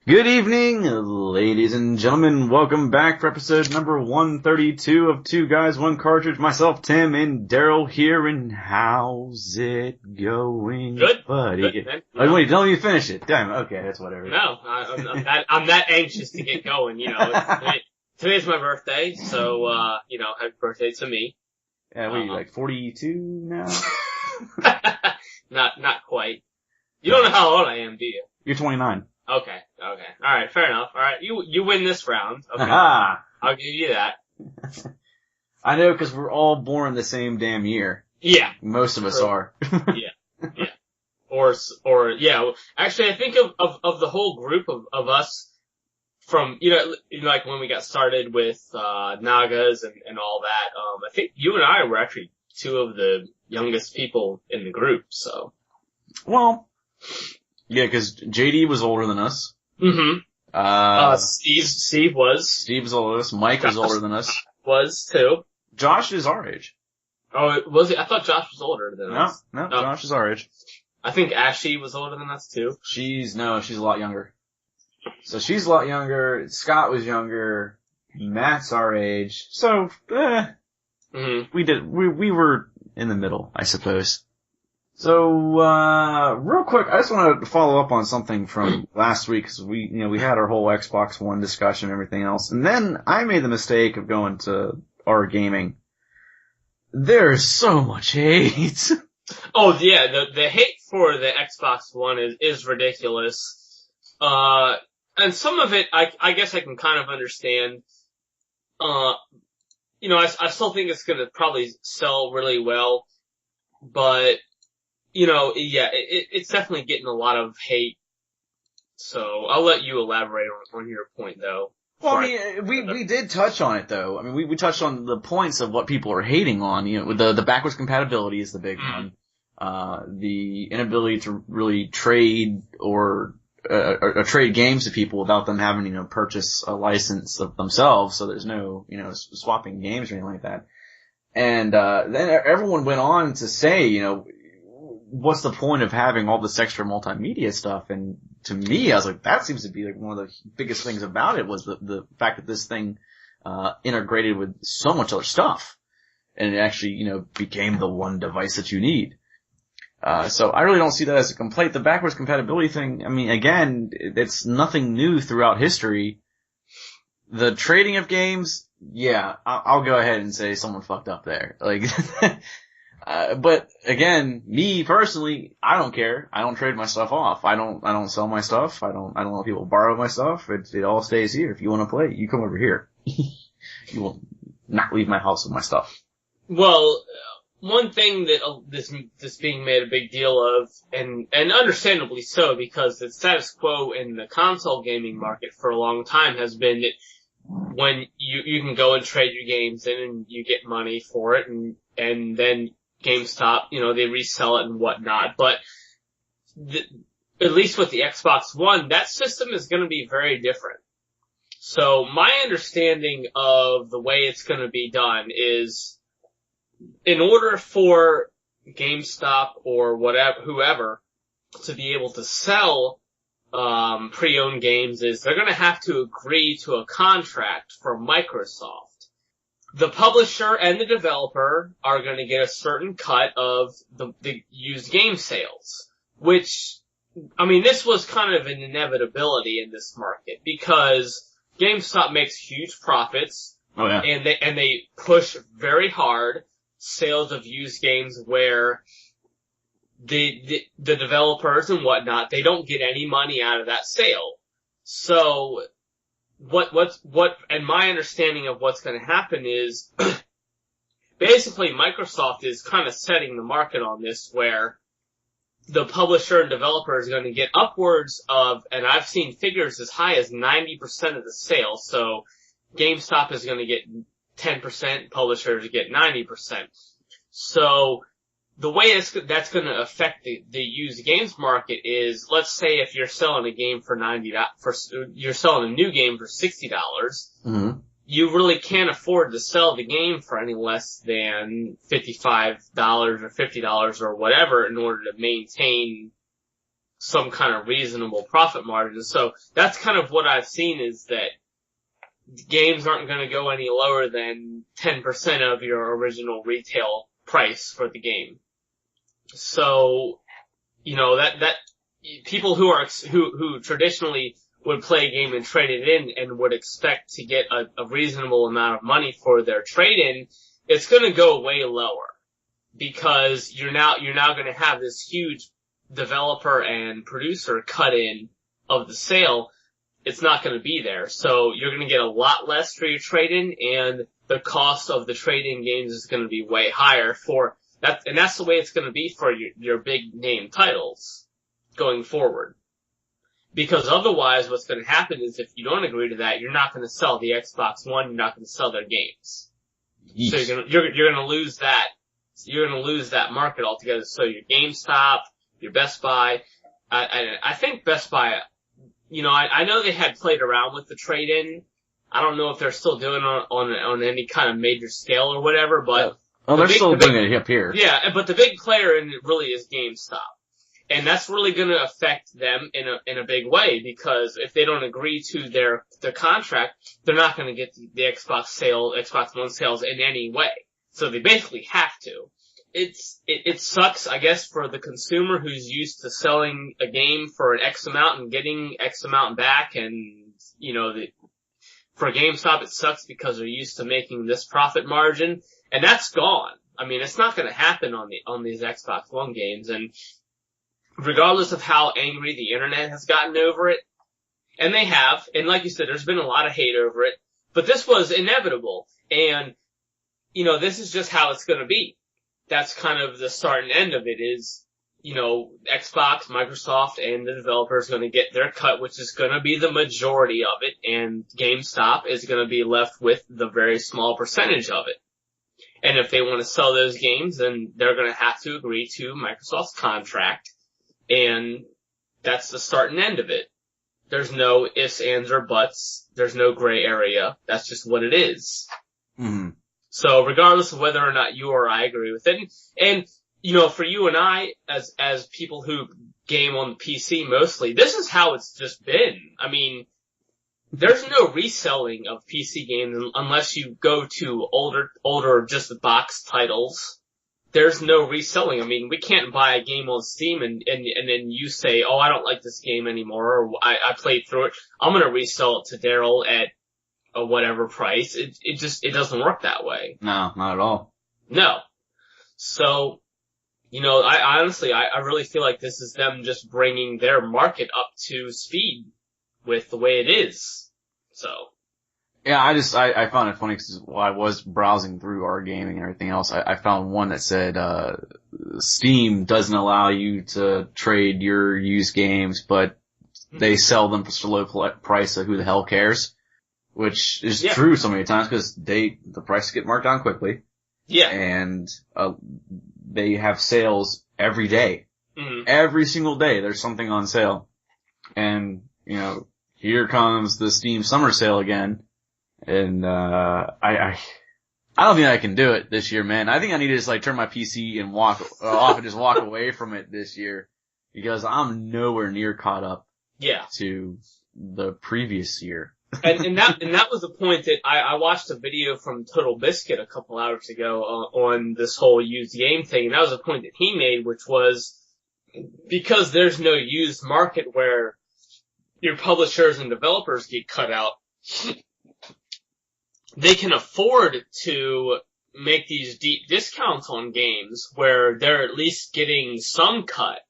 Good evening, ladies and gentlemen. Welcome back for episode number 132 of Two Guys, One Cartridge. Myself, Tim, and Daryl here, and how's it going, Good, buddy? good, man. Oh, wait, don't even finish it. Damn, okay, that's whatever. No, I'm that anxious to get going, Today's my birthday, so, happy birthday to me. Yeah, what are you, like 42 now? Not quite. You don't know how old I am, do you? You're 29. Okay. Alright, fair enough. Alright, you win this round. Okay. Aha! I'll give you that. I know, because we're all born the same damn year. Yeah. Most of us are. Yeah. Or, yeah. Actually, I think of the whole group of us from, like when we got started with, Nagas and all that, I think you and I were actually two of the youngest people in the group, so. Well, yeah, because JD was older than us. Mm-hmm. Steve was. Steve was older than us. Mike was older than us. Was too. Josh is our age. Oh, was he? I thought Josh was older than us. No, Josh is our age. I think Ashley was older than us too. She's a lot younger. So she's a lot younger. Scott was younger. Matt's our age. So, Mm-hmm. we were in the middle, I suppose. So, real quick, I just want to follow up on something from last week, because we had our whole Xbox One discussion and everything else, and then I made the mistake of going to our gaming. There's so much hate. Oh yeah, the hate for the Xbox One is ridiculous. And some of it, I guess I can kind of understand. I still think it's gonna probably sell really well, but it's definitely getting a lot of hate. So I'll let you elaborate on your point, though. Well, I mean, we did touch on it, though. I mean, we touched on the points of what people are hating on. The backwards compatibility is the big one. The inability to really trade or trade games to people without them having, purchase a license of themselves. So there's no, swapping games or anything like that. And, then everyone went on to say, what's the point of having all this extra multimedia stuff? And to me, I was like, that seems to be like one of the biggest things about it was the fact that this thing, integrated with so much other stuff. And it actually, became the one device that you need. So I really don't see that as a complaint. The backwards compatibility thing, I mean, again, it's nothing new throughout history. The trading of games, yeah, I'll go ahead and say someone fucked up there. Like, but again, me personally, I don't care. I don't trade my stuff off. I don't sell my stuff. I don't let people borrow my stuff. It all stays here. If you want to play, you come over here. You will not leave my house with my stuff. Well, one thing that this being made a big deal of, and understandably so, because the status quo in the console gaming market for a long time has been that when you can go and trade your games in and you get money for it, and then GameStop, they resell it and whatnot. But at least with the Xbox One, that system is going to be very different. So my understanding of the way it's going to be done is, in order for GameStop or whoever, to be able to sell pre-owned games, is they're going to have to agree to a contract from Microsoft. The publisher and the developer are going to get a certain cut of the used game sales, which, I mean, this was kind of an inevitability in this market because GameStop makes huge profits. Oh yeah. And they push very hard sales of used games where the developers and whatnot, they don't get any money out of that sale. So and my understanding of what's going to happen is basically Microsoft is kind of setting the market on this where the publisher and developer is going to get upwards of, and I've seen figures as high as 90% of the sales. So GameStop is going to get 10%, publishers get 90%. So the way that's going to affect the used games market is, let's say if you're selling a game for you're selling a new game for $60, mm-hmm. You really can't afford to sell the game for any less than $55 or $50 or whatever in order to maintain some kind of reasonable profit margin. So that's kind of what I've seen, is that games aren't going to go any lower than 10% of your original retail price for the game. So, that people who traditionally would play a game and trade it in and would expect to get a reasonable amount of money for their trade-in, it's going to go way lower, because you're now going to have this huge developer and producer cut in of the sale. It's not going to be there. So you're going to get a lot less for your trade-in, and the cost of the trade-in games is going to be way higher for that. And that's the way it's going to be for your big name titles going forward. Because otherwise what's going to happen is, if you don't agree to that, you're not going to sell the Xbox One, you're not going to sell their games. Yeesh. So you're going to lose that. You're going to lose that market altogether. So your GameStop, your Best Buy, I think Best Buy, I know they had played around with the trade-in. I don't know if they're still doing it on any kind of major scale or whatever, but... Oh, they're still doing it up here. Yeah, but the big player in it really is GameStop. And that's really going to affect them in a big way, because if they don't agree to their contract, they're not going to get the Xbox One sales in any way. So they basically have to. It sucks, I guess, for the consumer who's used to selling a game for an X amount and getting X amount back, and, for GameStop it sucks because they're used to making this profit margin, and that's gone. I mean, it's not going to happen on these Xbox One games, and regardless of how angry the internet has gotten over it, and they have, and like you said, there's been a lot of hate over it, but this was inevitable, and, this is just how it's going to be. That's kind of the start and end of it is, Xbox, Microsoft, and the developers are going to get their cut, which is going to be the majority of it, and GameStop is going to be left with the very small percentage of it. And if they want to sell those games, then they're going to have to agree to Microsoft's contract, and that's the start and end of it. There's no ifs, ands, or buts. There's no gray area. That's just what it is. Mm-hmm. So regardless of whether or not you or I agree with it, and for you and I, as people who game on the PC mostly, this is how it's just been. I mean, there's no reselling of PC games unless you go to older just box titles. There's no reselling. I mean, we can't buy a game on Steam and then you say, oh, I don't like this game anymore, or I played through it. I'm gonna resell it to Daryl at a whatever price. It doesn't work that way. No, not at all. No. So, I honestly really feel like this is them just bringing their market up to speed with the way it is. So. Yeah, I found it funny because while I was browsing through our gaming and everything else, I found one that said, Steam doesn't allow you to trade your used games, but they sell them for such a low price, so who the hell cares? Which is true so many times, because the prices get marked down quickly. Yeah. And, they have sales every day. Mm-hmm. Every single day there's something on sale. And, here comes the Steam summer sale again. And, I don't think I can do it this year, man. I think I need to just turn my PC and walk off and just walk away from it this year, because I'm nowhere near caught up. Yeah. To the previous year. and that was the point that I watched a video from Total Biscuit a couple hours ago on this whole used game thing, and that was a point that he made, which was because there's no used market where your publishers and developers get cut out, they can afford to make these deep discounts on games where they're at least getting some cut.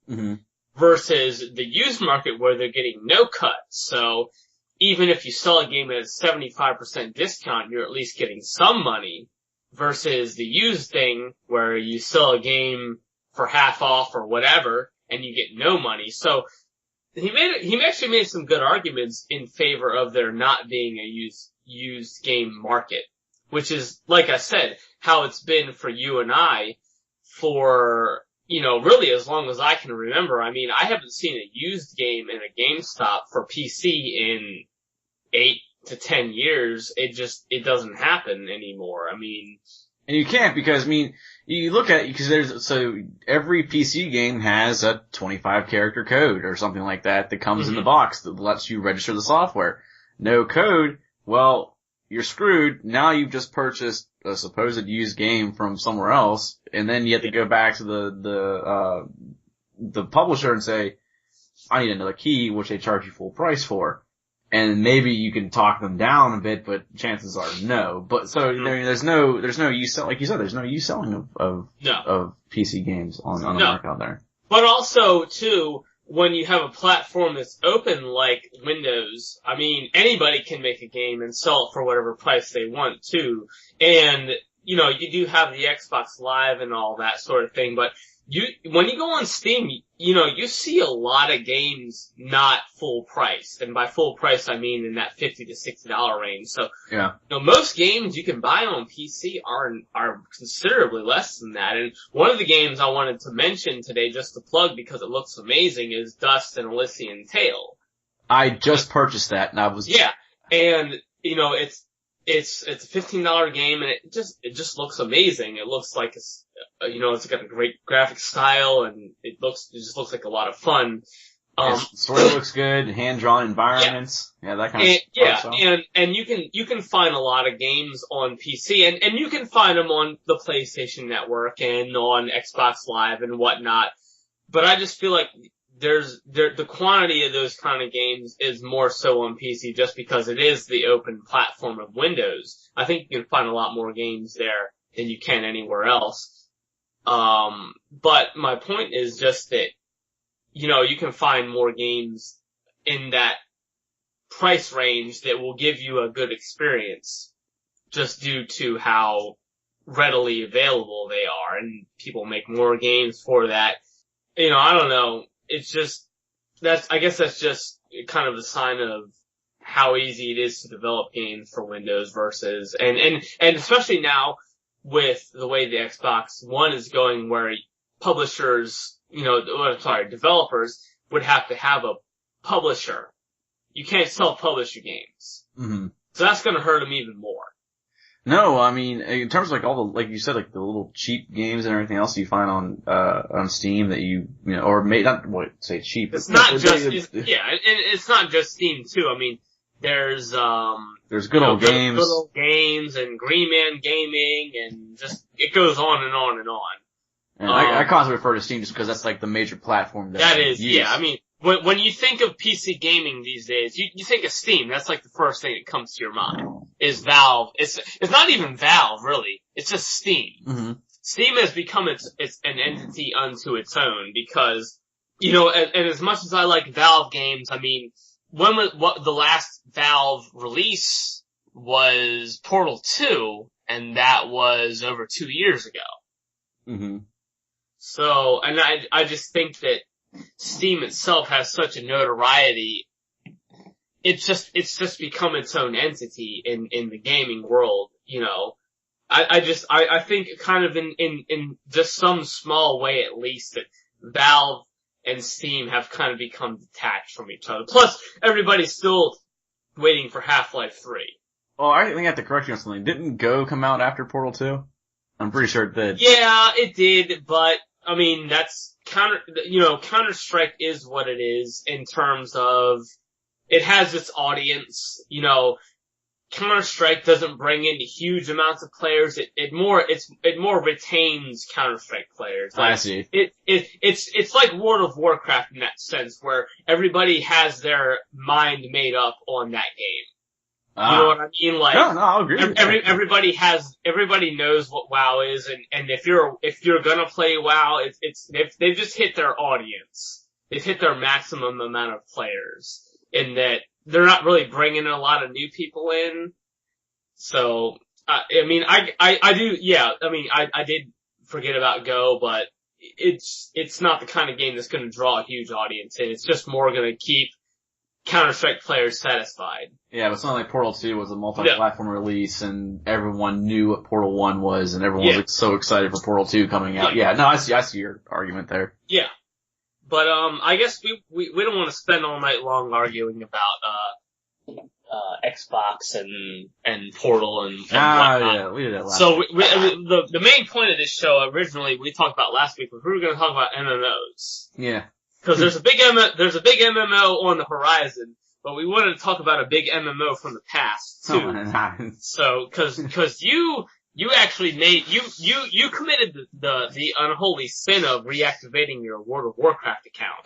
Mm-hmm. Versus the used market where they're getting no cut. So even if you sell a game at a 75% discount, you're at least getting some money, versus the used thing where you sell a game for half off or whatever and you get no money. So he actually made some good arguments in favor of there not being a used game market, which is, like I said, how it's been for you and I for, really as long as I can remember. I mean, I haven't seen a used game in a GameStop for PC in 8 to 10 years. It doesn't happen anymore. I mean, And you can't because, I mean, you look at it, because every PC game has a 25 character code or something like that comes in the box that lets you register the software. No code, well, you're screwed. Now you've just purchased a supposed used game from somewhere else, and then you have to go back to the publisher and say, I need another key, which they charge you full price for. And maybe you can talk them down a bit, but chances are no. But so, I mean, there's no use, like you said, there's no use selling of PC games on the market out there. But also, too, when you have a platform that's open like Windows, I mean, anybody can make a game and sell it for whatever price they want to. And, you know, you do have the Xbox Live and all that sort of thing, but when you go on Steam, you know, you see a lot of games not full price. And by full price, I mean in that $50 to $60 range. So, yeah. You know, most games you can buy on PC are considerably less than that. And one of the games I wanted to mention today, just to plug because it looks amazing, is Dust and Elysian Tale. I just purchased that and I was... Yeah. And, you know, it's a $15 game and it just looks amazing. It looks like it's got a great graphic style and it just looks like a lot of fun. Story looks good, hand-drawn environments. Yeah, that kind of stuff. Yeah, and you can find a lot of games on PC and you can find them on the PlayStation Network and on Xbox Live and whatnot. But I just feel like the quantity of those kind of games is more so on PC just because it is the open platform of Windows. I think you can find a lot more games there than you can anywhere else. But my point is just that, you know, you can find more games in that price range that will give you a good experience just due to how readily available they are, and people make more games for that. You know, I don't know. It's just, I guess that's just kind of a sign of how easy it is to develop games for Windows versus, and especially now with the way the Xbox One is going where developers would have to have a publisher. You can't self-publish your games. Mm-hmm. So that's gonna hurt them even more. No, I mean, in terms of like all the, like you said, like the little cheap games and everything else you find on Steam that you know, or say cheap. It's not just, and it's not just Steam too. I mean, there's good old games. Good old games and Green Man Gaming and just, it goes on and on and on. And I constantly refer to Steam just because that's like the major platform that is, use. Yeah, I mean, when you think of PC gaming these days, you think of Steam. That's like the first thing that comes to your mind. Is Valve. It's not even Valve, really. It's just Steam. Mm-hmm. Steam has become it's an entity unto its own because, you know, and as much as I like Valve games, I mean, the last Valve release was Portal 2, and that was over 2 years ago. Mm-hmm. So, and I just think that Steam itself has such a notoriety. It's just become its own entity in the gaming world, you know. I think kind of in just some small way at least that Valve and Steam have kind of become detached from each other. Plus, everybody's still waiting for Half-Life 3. Well, I think I have to correct you on something. Didn't Go come out after Portal 2? I'm pretty sure it did. Yeah, it did, but, I mean, that's Counter-Strike is what it is in terms of it has its audience, you know. Counter-Strike doesn't bring in huge amounts of players. It more retains Counter-Strike players. Like, I see. It's like World of Warcraft in that sense, where everybody has their mind made up on that game. You know what I mean? Like, no, I'll agree. Everybody knows what WoW is, and if you're gonna play WoW, they've just hit their audience. They've hit their maximum amount of players, in that they're not really bringing a lot of new people in. So, I mean, I do, yeah, I mean, I did forget about Go, but it's not the kind of game that's gonna draw a huge audience in. It's just more gonna keep Counter-Strike players satisfied. Yeah, but it's not like Portal 2 was a multi-platform release and everyone knew what Portal 1 was and everyone was like, so excited for Portal 2 coming out. Yeah, no, I see your argument there. Yeah. But, I guess we don't want to spend all night long arguing about, Xbox and Portal and whatnot. Yeah, we did that last So week. the main point of this show originally we talked about last week was we were going to talk about MMOs. Yeah. Because there's a big MMO on the horizon, but we wanted to talk about a big MMO from the past too. So because you actually you committed the unholy sin of reactivating your World of Warcraft account.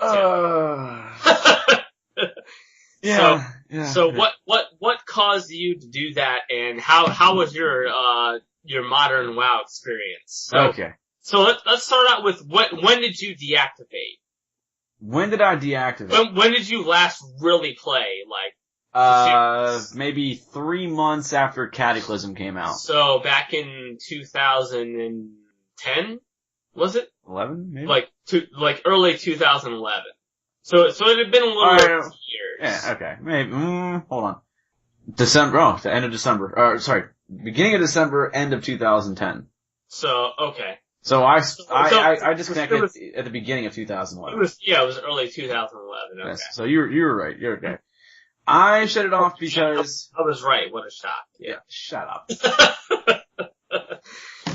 Yeah. So what caused you to do that, and how was your modern WoW experience? Okay. So let's start out with when did you deactivate? When did I deactivate? When did you last really play? Like maybe 3 months after Cataclysm came out. So back in 2010, was it? 11, maybe? Like early 2011. So it had been a little over 2 years. Yeah, okay. Maybe, hold on. December, the end of December. Sorry, beginning of December, end of 2010. So, okay. So I disconnected at the beginning of 2011. It was early 2011, okay. Yes, so you were right, you're okay. I shut it off because... I was right, what a shock. Yeah. Shut up.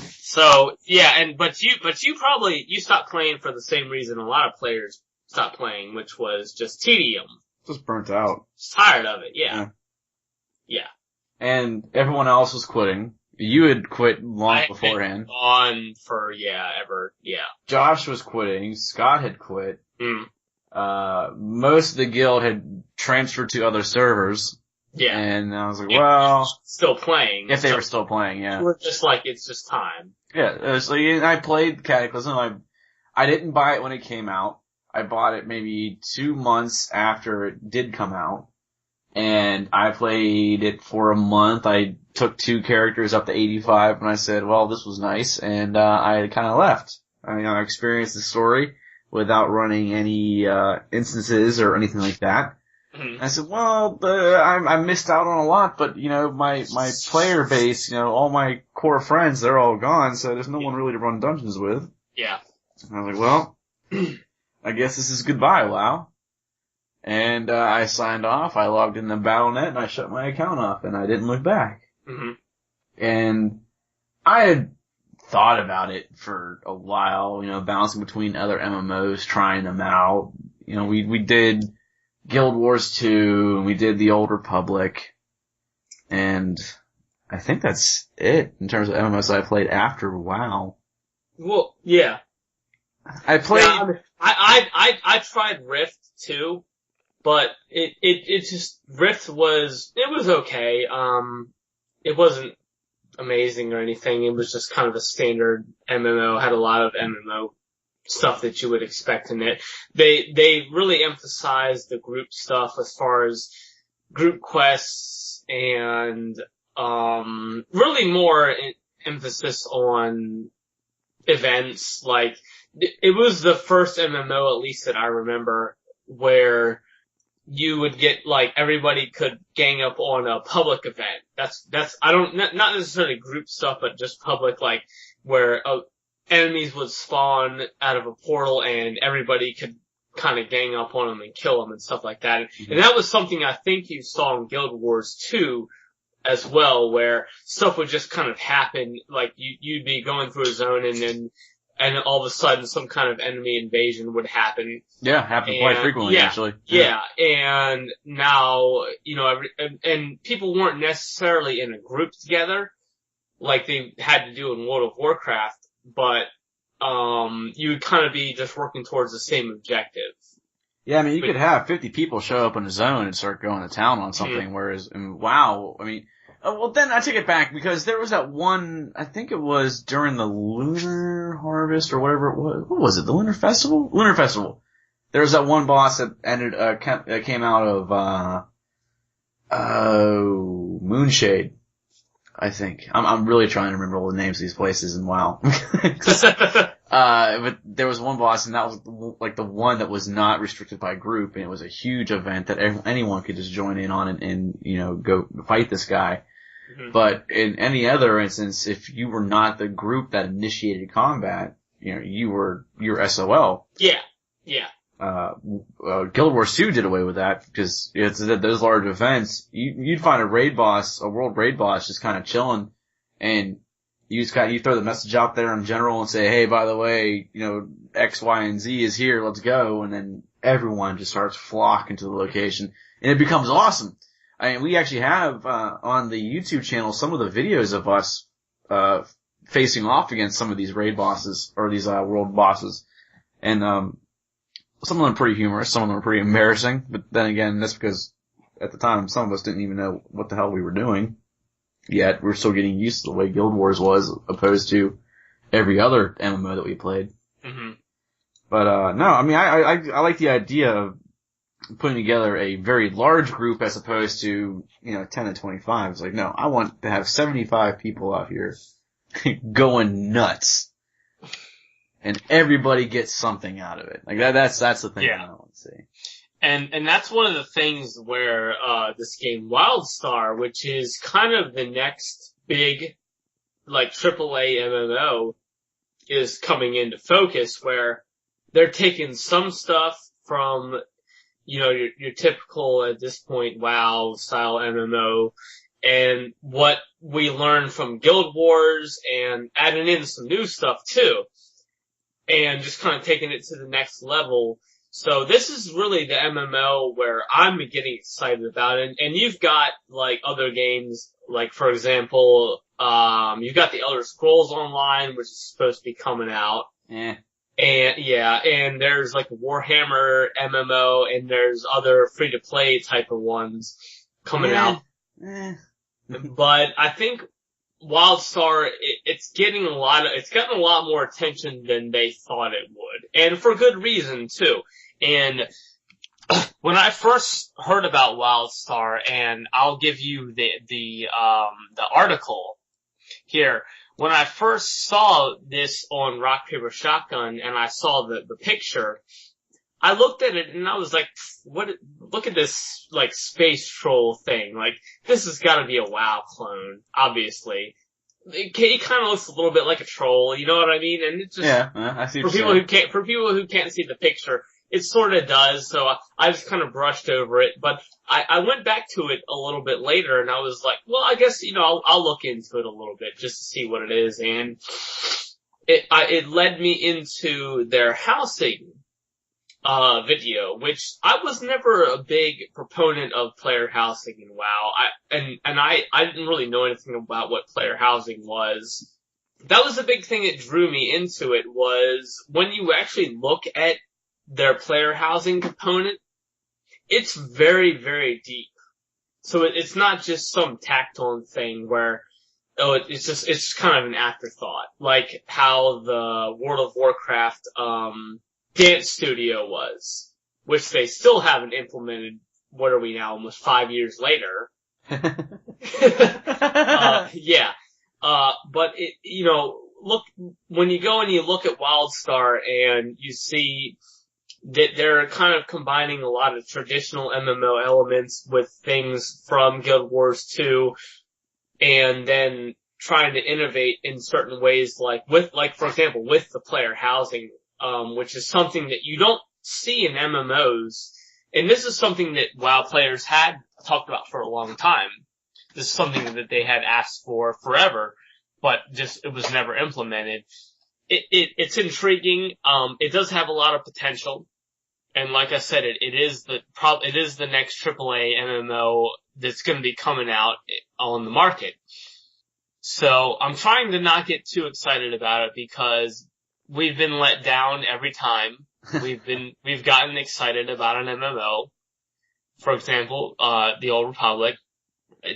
So, yeah, but you probably, you stopped playing for the same reason a lot of players stopped playing, which was just tedium. Just burnt out. Just tired of it, yeah. And everyone else was quitting. You had quit long beforehand. On for, ever, Josh was quitting. Scott had quit. Most of the guild had transferred to other servers. Yeah. And I was like, well... Still playing. If they were still playing, yeah. We're just like, it's just time. Yeah, so I played Cataclysm. I didn't buy it when it came out. I bought it maybe 2 months after it did come out. And I played it for a month. I took 2 characters up to 85 and I said, well, this was nice. And, I kind of left. I experienced the story without running any, instances or anything like that. Mm-hmm. I said, well, I missed out on a lot, but, my player base, all my core friends, they're all gone, so there's no one really to run dungeons with. Yeah. And I was like, well, I guess this is goodbye, WoW. And, I signed off, I logged in the Battle.net, and I shut my account off, and I didn't look back. Mm-hmm. And I had thought about it for a while, bouncing between other MMOs, trying them out. We did Guild Wars 2, and we did the Old Republic, and I think that's it in terms of MMOs I played after WoW. Well, yeah. I played... Yeah, I tried Rift too, but it just, Rift was okay. It wasn't amazing or anything. It was just kind of a standard MMO, had a lot of MMO stuff that you would expect in it. They really emphasized the group stuff as far as group quests and really more emphasis on events. Like it was the first MMO, at least that I remember, where you would get like everybody could gang up on a public event. That's not necessarily group stuff, but just public, like where enemies would spawn out of a portal and everybody could kind of gang up on them and kill them and stuff like that. Mm-hmm. And that was something I think you saw in Guild Wars 2 as well, where stuff would just kind of happen. Like you'd be going through a zone and all of a sudden some kind of enemy invasion would happen. Yeah, happened quite frequently, actually. Yeah, and now, and people weren't necessarily in a group together like they had to do in World of Warcraft, but you would kind of be just working towards the same objective. Yeah, you could have 50 people show up in a zone and start going to town on something, whereas in WoW, well then I take it back, because there was that one, I think it was during the Lunar Harvest or whatever it was. What was it? The Lunar Festival? Lunar Festival. There was that one boss that came out of, Moonshade. I think. I'm really trying to remember all the names of these places in WoW. But there was one boss, and that was like the one that was not restricted by group, and it was a huge event that anyone could just join in on and go fight this guy. Mm-hmm. But in any other instance, if you were not the group that initiated combat, you're SOL. Yeah. Yeah. Guild Wars 2 did away with that because it's at those large events, you'd find a world raid boss just kind of chilling, and you throw the message out there in general and say, hey, by the way, X, Y, and Z is here, let's go, and then everyone just starts flocking to the location, and it becomes awesome. I mean, we actually have, on the YouTube channel some of the videos of us, facing off against some of these raid bosses, or these, world bosses. And, some of them are pretty humorous, some of them are pretty embarrassing, but then again, that's because at the time some of us didn't even know what the hell we were doing. Yet we're still getting used to the way Guild Wars was, opposed to every other MMO that we played. Mm-hmm. But, no, I mean, I like the idea of putting together a very large group as opposed to, 10 to 25. It's like, no, I want to have 75 people out here going nuts. And everybody gets something out of it. Like that's the thing I want to see. And that's one of the things where, this game Wildstar, which is kind of the next big, like, AAA MMO, is coming into focus, where they're taking some stuff from, your typical, at this point, WoW style MMO, and what we learned from Guild Wars, and adding in some new stuff too. And just kind of taking it to the next level. So this is really the MMO where I'm getting excited about it. And you've got, like, other games, like, for example, you've got the Elder Scrolls Online, which is supposed to be coming out. Yeah. And there's, like, Warhammer MMO, and there's other free-to-play type of ones coming out. But I think Wildstar, it's gotten a lot more attention than they thought it would. And for good reason, too. And when I first heard about Wildstar, and I'll give you the article here, when I first saw this on Rock Paper Shotgun and I saw the picture, I looked at it and I was like, look at this, like, space troll thing. Like, this has gotta be a WoW clone, obviously. It kind of looks a little bit like a troll, you know what I mean? And it just, I see for people who can't see the picture, it sort of does, so I just kind of brushed over it, but I went back to it a little bit later and I was like, well, I guess, I'll look into it a little bit just to see what it is, and it led me into their housing video, which I was never a big proponent of player housing in WoW. I didn't really know anything about what player housing was. That was the big thing that drew me into it, was when you actually look at their player housing component, it's very, very deep. So it's not just some tacked on thing where, it's just kind of an afterthought. Like how the World of Warcraft, dance studio was, which they still haven't implemented. What are we now, almost 5 years later? But look, when you go and you look at Wildstar and you see that they're kind of combining a lot of traditional MMO elements with things from Guild Wars 2, and then trying to innovate in certain ways, for example, with the player housing, which is something that you don't see in MMOs. And this is something that WoW players had talked about for a long time. This is something that they had asked for forever, but it was never implemented. It's intriguing. It does have a lot of potential. And like I said, it is the next AAA MMO that's going to be coming out on the market. So I'm trying to not get too excited about it, because we've been let down every time. We've gotten excited about an MMO. For example, the Old Republic. I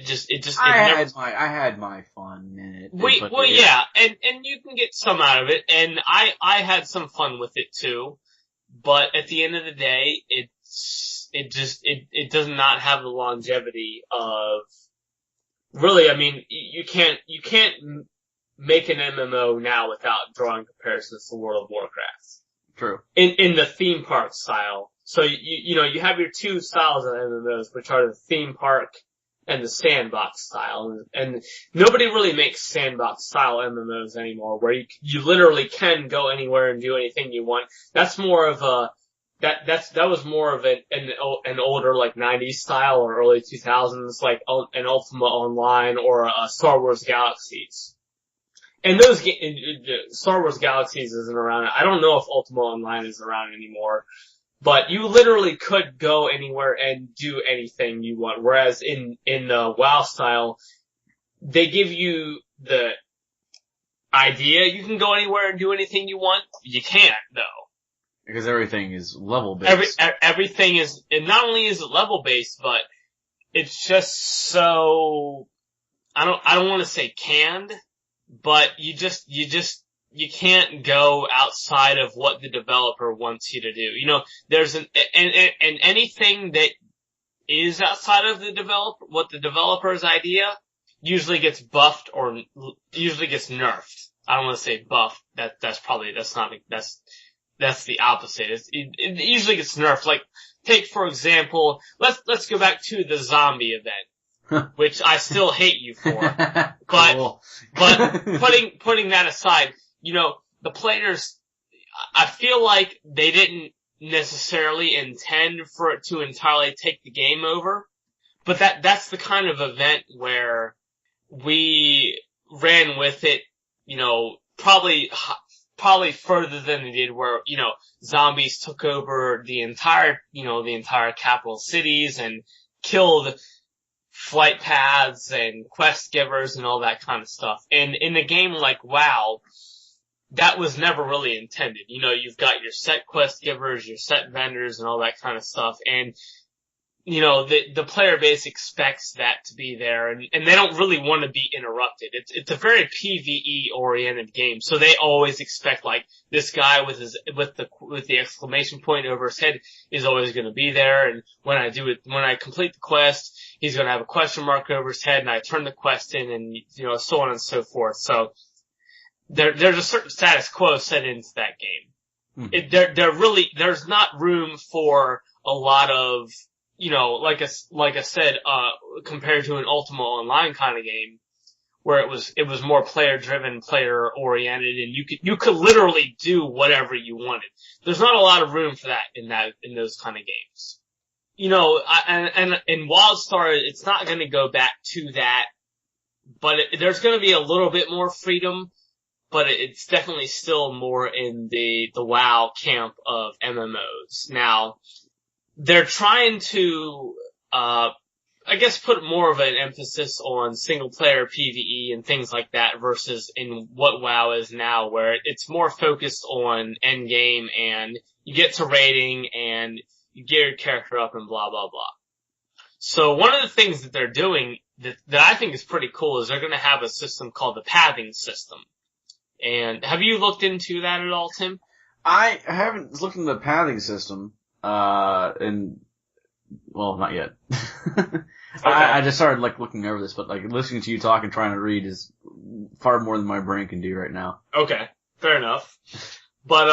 had my fun in it. Yeah, and you can get some out of it, and I had some fun with it too. But at the end of the day, it does not have the longevity of, really, I mean, you can't make an MMO now without drawing comparisons to World of Warcraft. True. In the theme park style. So you have your two styles of MMOs, which are the theme park and the sandbox style. And nobody really makes sandbox style MMOs anymore, where you literally can go anywhere and do anything you want. That's more of that was more of an older like 90s style or early 2000s, like an Ultima Online or Star Wars Galaxies. And Star Wars Galaxies isn't around. I don't know if Ultima Online is around anymore. But you literally could go anywhere and do anything you want. Whereas in the WoW style, they give you the idea you can go anywhere and do anything you want. You can't though. Because everything is level based. Everything is, and not only is it level based, but it's just so, I don't want to say canned, but you can't go outside of what the developer wants you to do. You know, there's and anything that is outside of what the developer's idea usually gets buffed or usually gets nerfed. I don't want to say buffed. That's the opposite. It usually gets nerfed. Like, take for example, let's go back to the zombie event, which I still hate you for. But, cool. but putting that aside, you know, the players, I feel like they didn't necessarily intend for it to entirely take the game over, but that's the kind of event where we ran with it, you know, probably further than they did where, you know, zombies took over the entire capital cities and killed flight paths and quest givers and all that kind of stuff. And in a game like WoW, that was never really intended. You know, you've got your set quest givers, your set vendors, and all that kind of stuff. And, you know, the player base expects that to be there, and they don't really want to be interrupted. It's a very PvE oriented game, so they always expect, like, this guy with the exclamation point over his head is always going to be there, and when I complete the quest, he's going to have a question mark over his head, and I turn the quest in, and, you know, so on and so forth. So, there's a certain status quo set into that game. There's not room for a lot of, you know, like I said, compared to an Ultima Online kind of game, where it was more player driven, player oriented, and you could literally do whatever you wanted. There's not a lot of room for that in those kind of games. You know, and in Wildstar, it's not going to go back to that, but there's going to be a little bit more freedom. But it's definitely still more in the WoW camp of MMOs. Now, they're trying to, I guess put more of an emphasis on single player PvE and things like that versus in what WoW is now, where it's more focused on endgame and you get to raiding and you get your character up and blah, blah, blah. So one of the things that they're doing that I think is pretty cool is they're going to have a system called the pathing system. And have you looked into that at all, Tim? I haven't looked into the pathing system, well, not yet. Okay. I just started, like, looking over this, but, like, listening to you talk and trying to read is far more than my brain can do right now. Okay. Fair enough. But,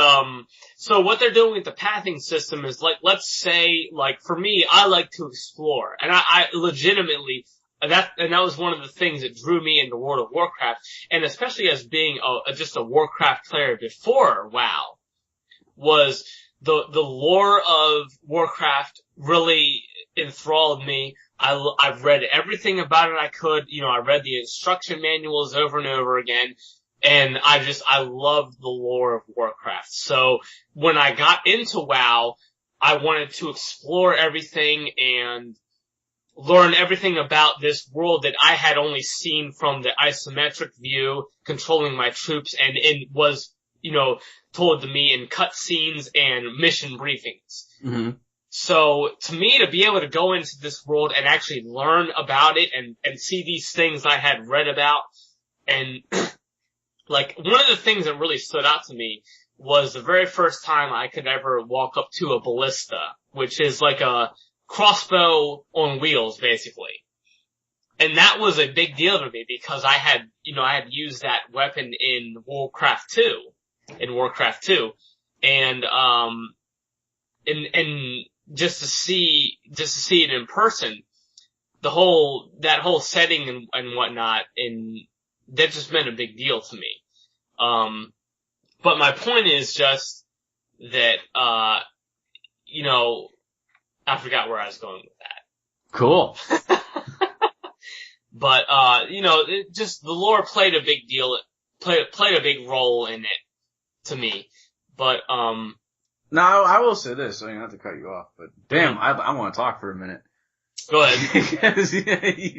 so what they're doing with the pathing system is, like, let's say, like, for me, I like to explore. And I legitimately, that was one of the things that drew me into World of Warcraft, and especially as being just a Warcraft player before WoW, was the lore of Warcraft really enthralled me. I've read everything about it I could, you know, I read the instruction manuals over and over again, and I loved the lore of Warcraft. So when I got into WoW, I wanted to explore everything and learn everything about this world that I had only seen from the isometric view, controlling my troops, and it was, you know, told to me in cutscenes and mission briefings. Mm-hmm. So, to me, to be able to go into this world and actually learn about it and see these things I had read about, and, like, one of the things that really stood out to me was the very first time I could ever walk up to a ballista, which is like a crossbow on wheels, basically. And that was a big deal to me because I had used that weapon in Warcraft 2. And just to see it in person, that whole setting and whatnot, and that just meant a big deal to me. But my point is just that, I forgot where I was going with that. Cool. But, just the lore played a big deal, played a big role in it, to me. But, Now, I will say this, not to cut you off, but damn, I want to talk for a minute. Go ahead. Because you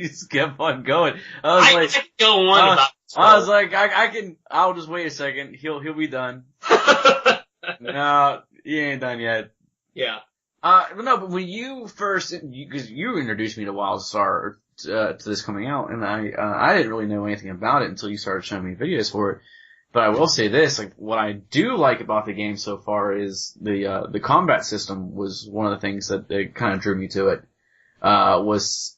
just kept on going. I can go on about this. I was like, I'll just wait a second. He'll be done. No, he ain't done yet. Yeah. But when you first, because you introduced me to Wildstar, to this coming out, and I didn't really know anything about it until you started showing me videos for it. But I will say this, like, what I do like about the game so far is the combat system was one of the things that kind of drew me to it. Was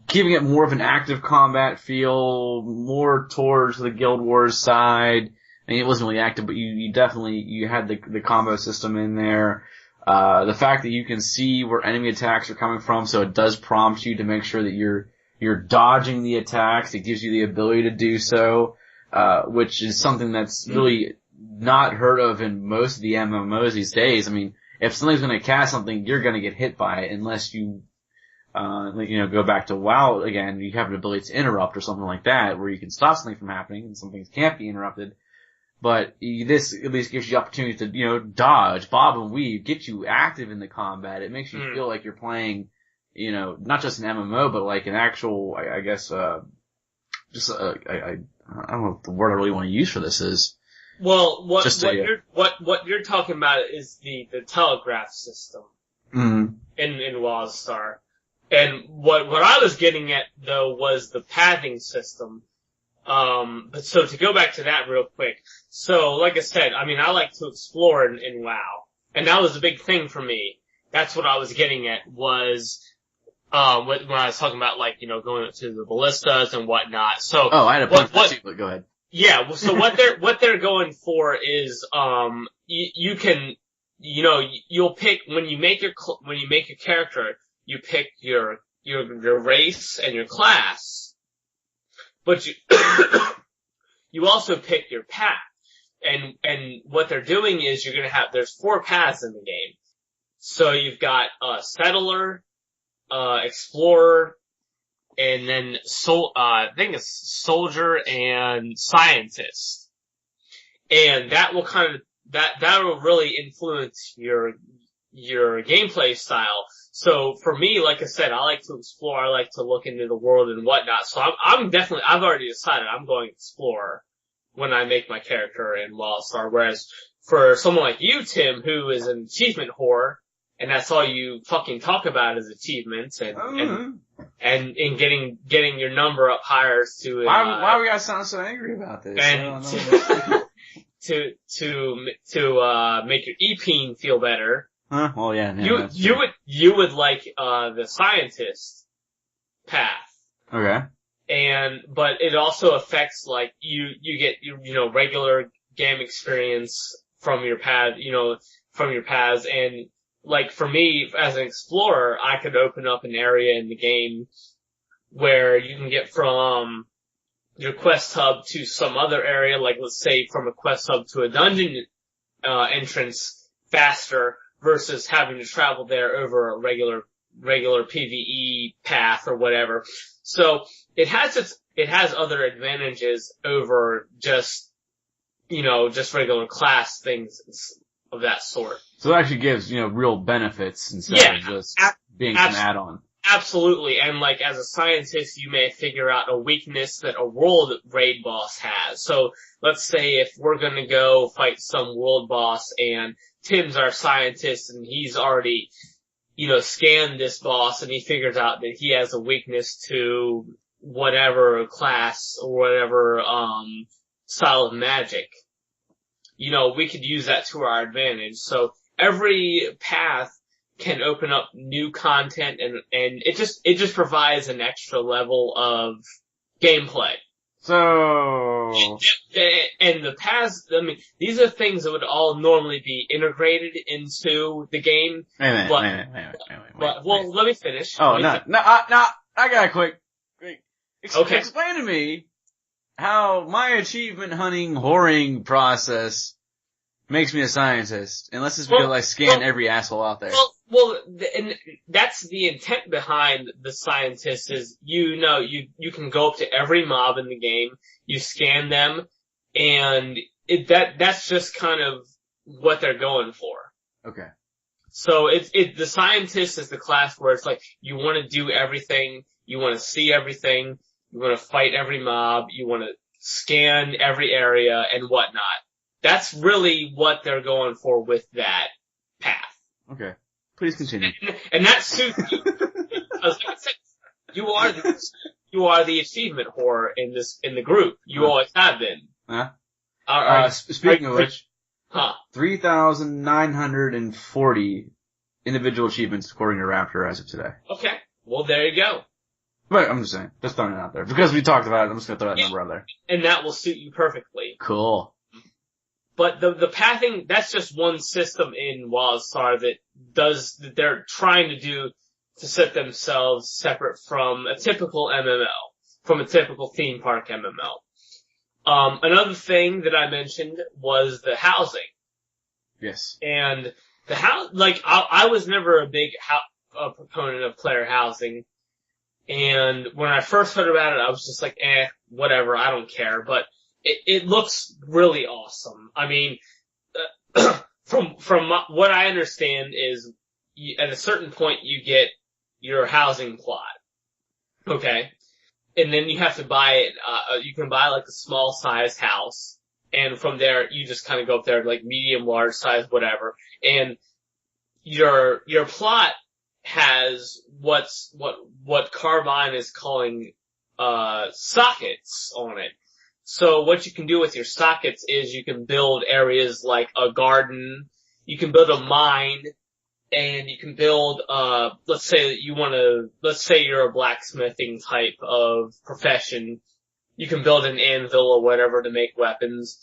giving it more of an active combat feel, more towards the Guild Wars side. I mean, it wasn't really active, but you definitely had the combo system in there. The fact that you can see where enemy attacks are coming from, so it does prompt you to make sure that you're dodging the attacks. It gives you the ability to do so, which is something that's really not heard of in most of the MMOs these days. I mean, if something's gonna cast something, you're gonna get hit by it unless you go back to WoW again. You have an ability to interrupt or something like that, where you can stop something from happening and some things can't be interrupted. But this at least gives you the opportunity to, dodge, bob and weave, get you active in the combat. It makes you feel like you're playing, not just an MMO, but like an actual, I guess, I don't know what the word I really want to use for this is. Well, what you're talking about is the telegraph system in Wildstar. And what I was getting at though was the pathing system. But so to go back to that real quick. So like I said, I mean, I like to explore in WoW. And that was a big thing for me. That's what I was getting at was, when I was talking about like, going to the ballistas and whatnot. So. Oh, I had a point for that, but go ahead. Yeah, so what they're going for is, you can, you'll pick, when you make your character, you pick your race and your class. But you also pick your path. And what they're doing is there's 4 paths in the game. So you've got, settler, explorer, and then I think it's soldier and scientist. And that will that will really influence your gameplay style. So for me, like I said, I like to explore, I like to look into the world and whatnot. So I've already decided I'm going explorer when I make my character in Wildstar. Whereas for someone like you, Tim, who is an achievement whore, and that's all you fucking talk about is achievements and getting your number up higher to why we gotta sound so angry about this? And to make your EP feel better. Huh? Well, yeah. You would like the scientist path. Okay. But it also affects like you get regular game experience from your paths, and like for me as an explorer, I could open up an area in the game where you can get from your quest hub to some other area, like let's say from a quest hub to a dungeon entrance faster versus having to travel there over a regular PvE path or whatever. So it has other advantages over just regular class things of that sort. So it actually gives, real benefits instead of just being an add-on. Absolutely. And like as a scientist, you may figure out a weakness that a world raid boss has. So let's say if we're gonna go fight some world boss and Tim's our scientist and he's already, scanned this boss and he figures out that he has a weakness to whatever class or whatever, style of magic. We could use that to our advantage. So every path can open up new content and it just provides an extra level of gameplay. So. And the paths, I mean, these are things that would all normally be integrated into the game. Wait a minute. Well, let me finish. Oh, no, I got a quick. Okay. Explain to me how my achievement hunting whoring process makes me a scientist, unless it's because I scan every asshole out there. And that's the intent behind the scientist is, you can go up to every mob in the game, you scan them, and that's just kind of what they're going for. Okay. So the scientist is the class where it's like, you want to do everything, you want to see everything, you want to fight every mob, you want to scan every area and whatnot. That's really what they're going for with that path. Okay. Please continue. And that suits you. Because like I said, you are the achievement whore in the group. You always have been. Speaking of which, 3,940 individual achievements according to Raptor as of today. Okay. Well, there you go. But I'm just saying, just throwing it out there. Because we talked about it, I'm just gonna throw that number out there. And that will suit you perfectly. Cool. But the pathing, that's just one system in Wildstar that they're trying to do to set themselves separate from a typical MMO, from a typical theme park MMO. Another thing that I mentioned was the housing. Yes. And the house, I was never a big proponent of player housing. And when I first heard about it, I was just like, whatever, I don't care. But it looks really awesome. I mean, from what I understand is, at a certain point you get your housing plot. Okay? And then you have to buy it, you can buy like a small size house, and from there you just kind of go up there like medium, large size, whatever. And your plot has what Carbine is calling, sockets on it. So what you can do with your sockets is you can build areas like a garden, you can build a mine, and you can build, let's say you're a blacksmithing type of profession. You can build an anvil or whatever to make weapons,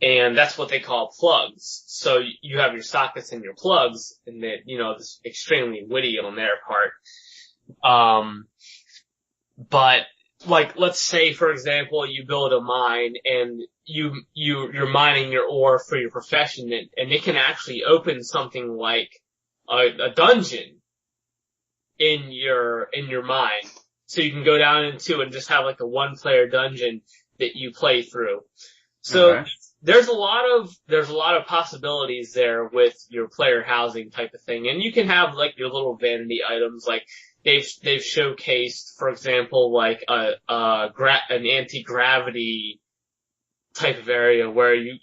and that's what they call plugs. So you have your sockets and your plugs, and that, it's extremely witty on their part. But, let's say, for example, you build a mine and you're mining your ore for your profession, and it can actually open something like a dungeon in your mine. So you can go down into and just have like a one-player dungeon that you play through. So there's a lot of possibilities there with your player housing type of thing. And you can have like your little vanity items, like they've showcased, for example, like an anti-gravity type of area where you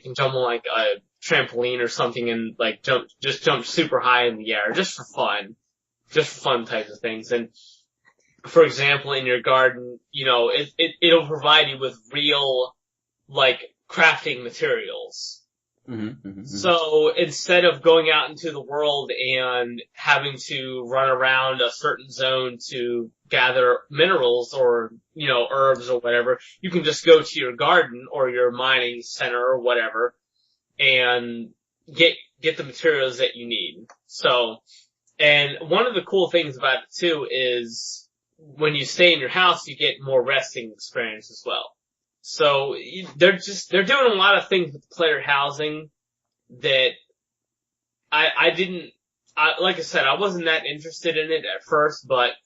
can jump on like a trampoline or something and like jump super high in the air just for fun types of things. And for example, in your garden, it'll provide you with real like crafting materials. So instead of going out into the world and having to run around a certain zone to gather minerals or, herbs or whatever, you can just go to your garden or your mining center or whatever and get the materials that you need. So, and one of the cool things about it too is when you stay in your house, you get more resting experience as well. So they're doing a lot of things with player housing that like I said, I wasn't that interested in it at first, but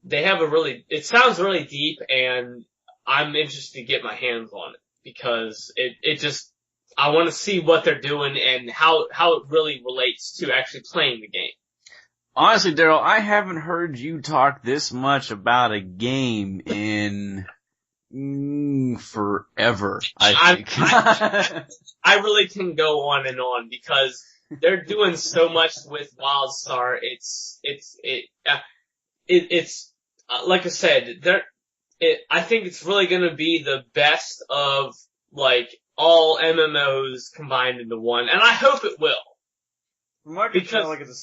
they have it sounds really deep, and I'm interested to get my hands on it because I want to see what they're doing and how it really relates to actually playing the game. Honestly, Daryl, I haven't heard you talk this much about a game in forever, I think. I really can go on and on because they're doing so much with Wildstar. It's like I said, I think it's really gonna be the best of like all MMOs combined into one, and I hope it will. From what I can tell, like it's a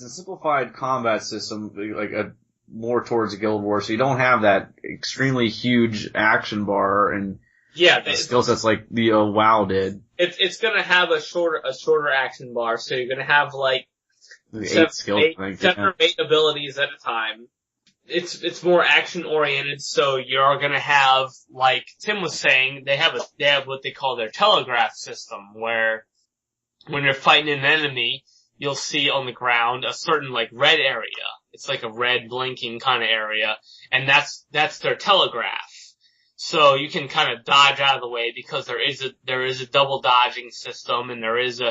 simplified combat system, like more towards a Guild War, so you don't have that extremely huge action bar and skill sets like the WoW did. It's gonna have a shorter action bar, so you're gonna have like 7 or 8 abilities at a time, it's more action oriented, so you're gonna have, like Tim was saying, they have what they call their telegraph system, where when you're fighting an enemy, you'll see on the ground a certain, like, red area. It's like a red blinking kind of area, and that's their telegraph. So you can kind of dodge out of the way because there is a double dodging system, and there is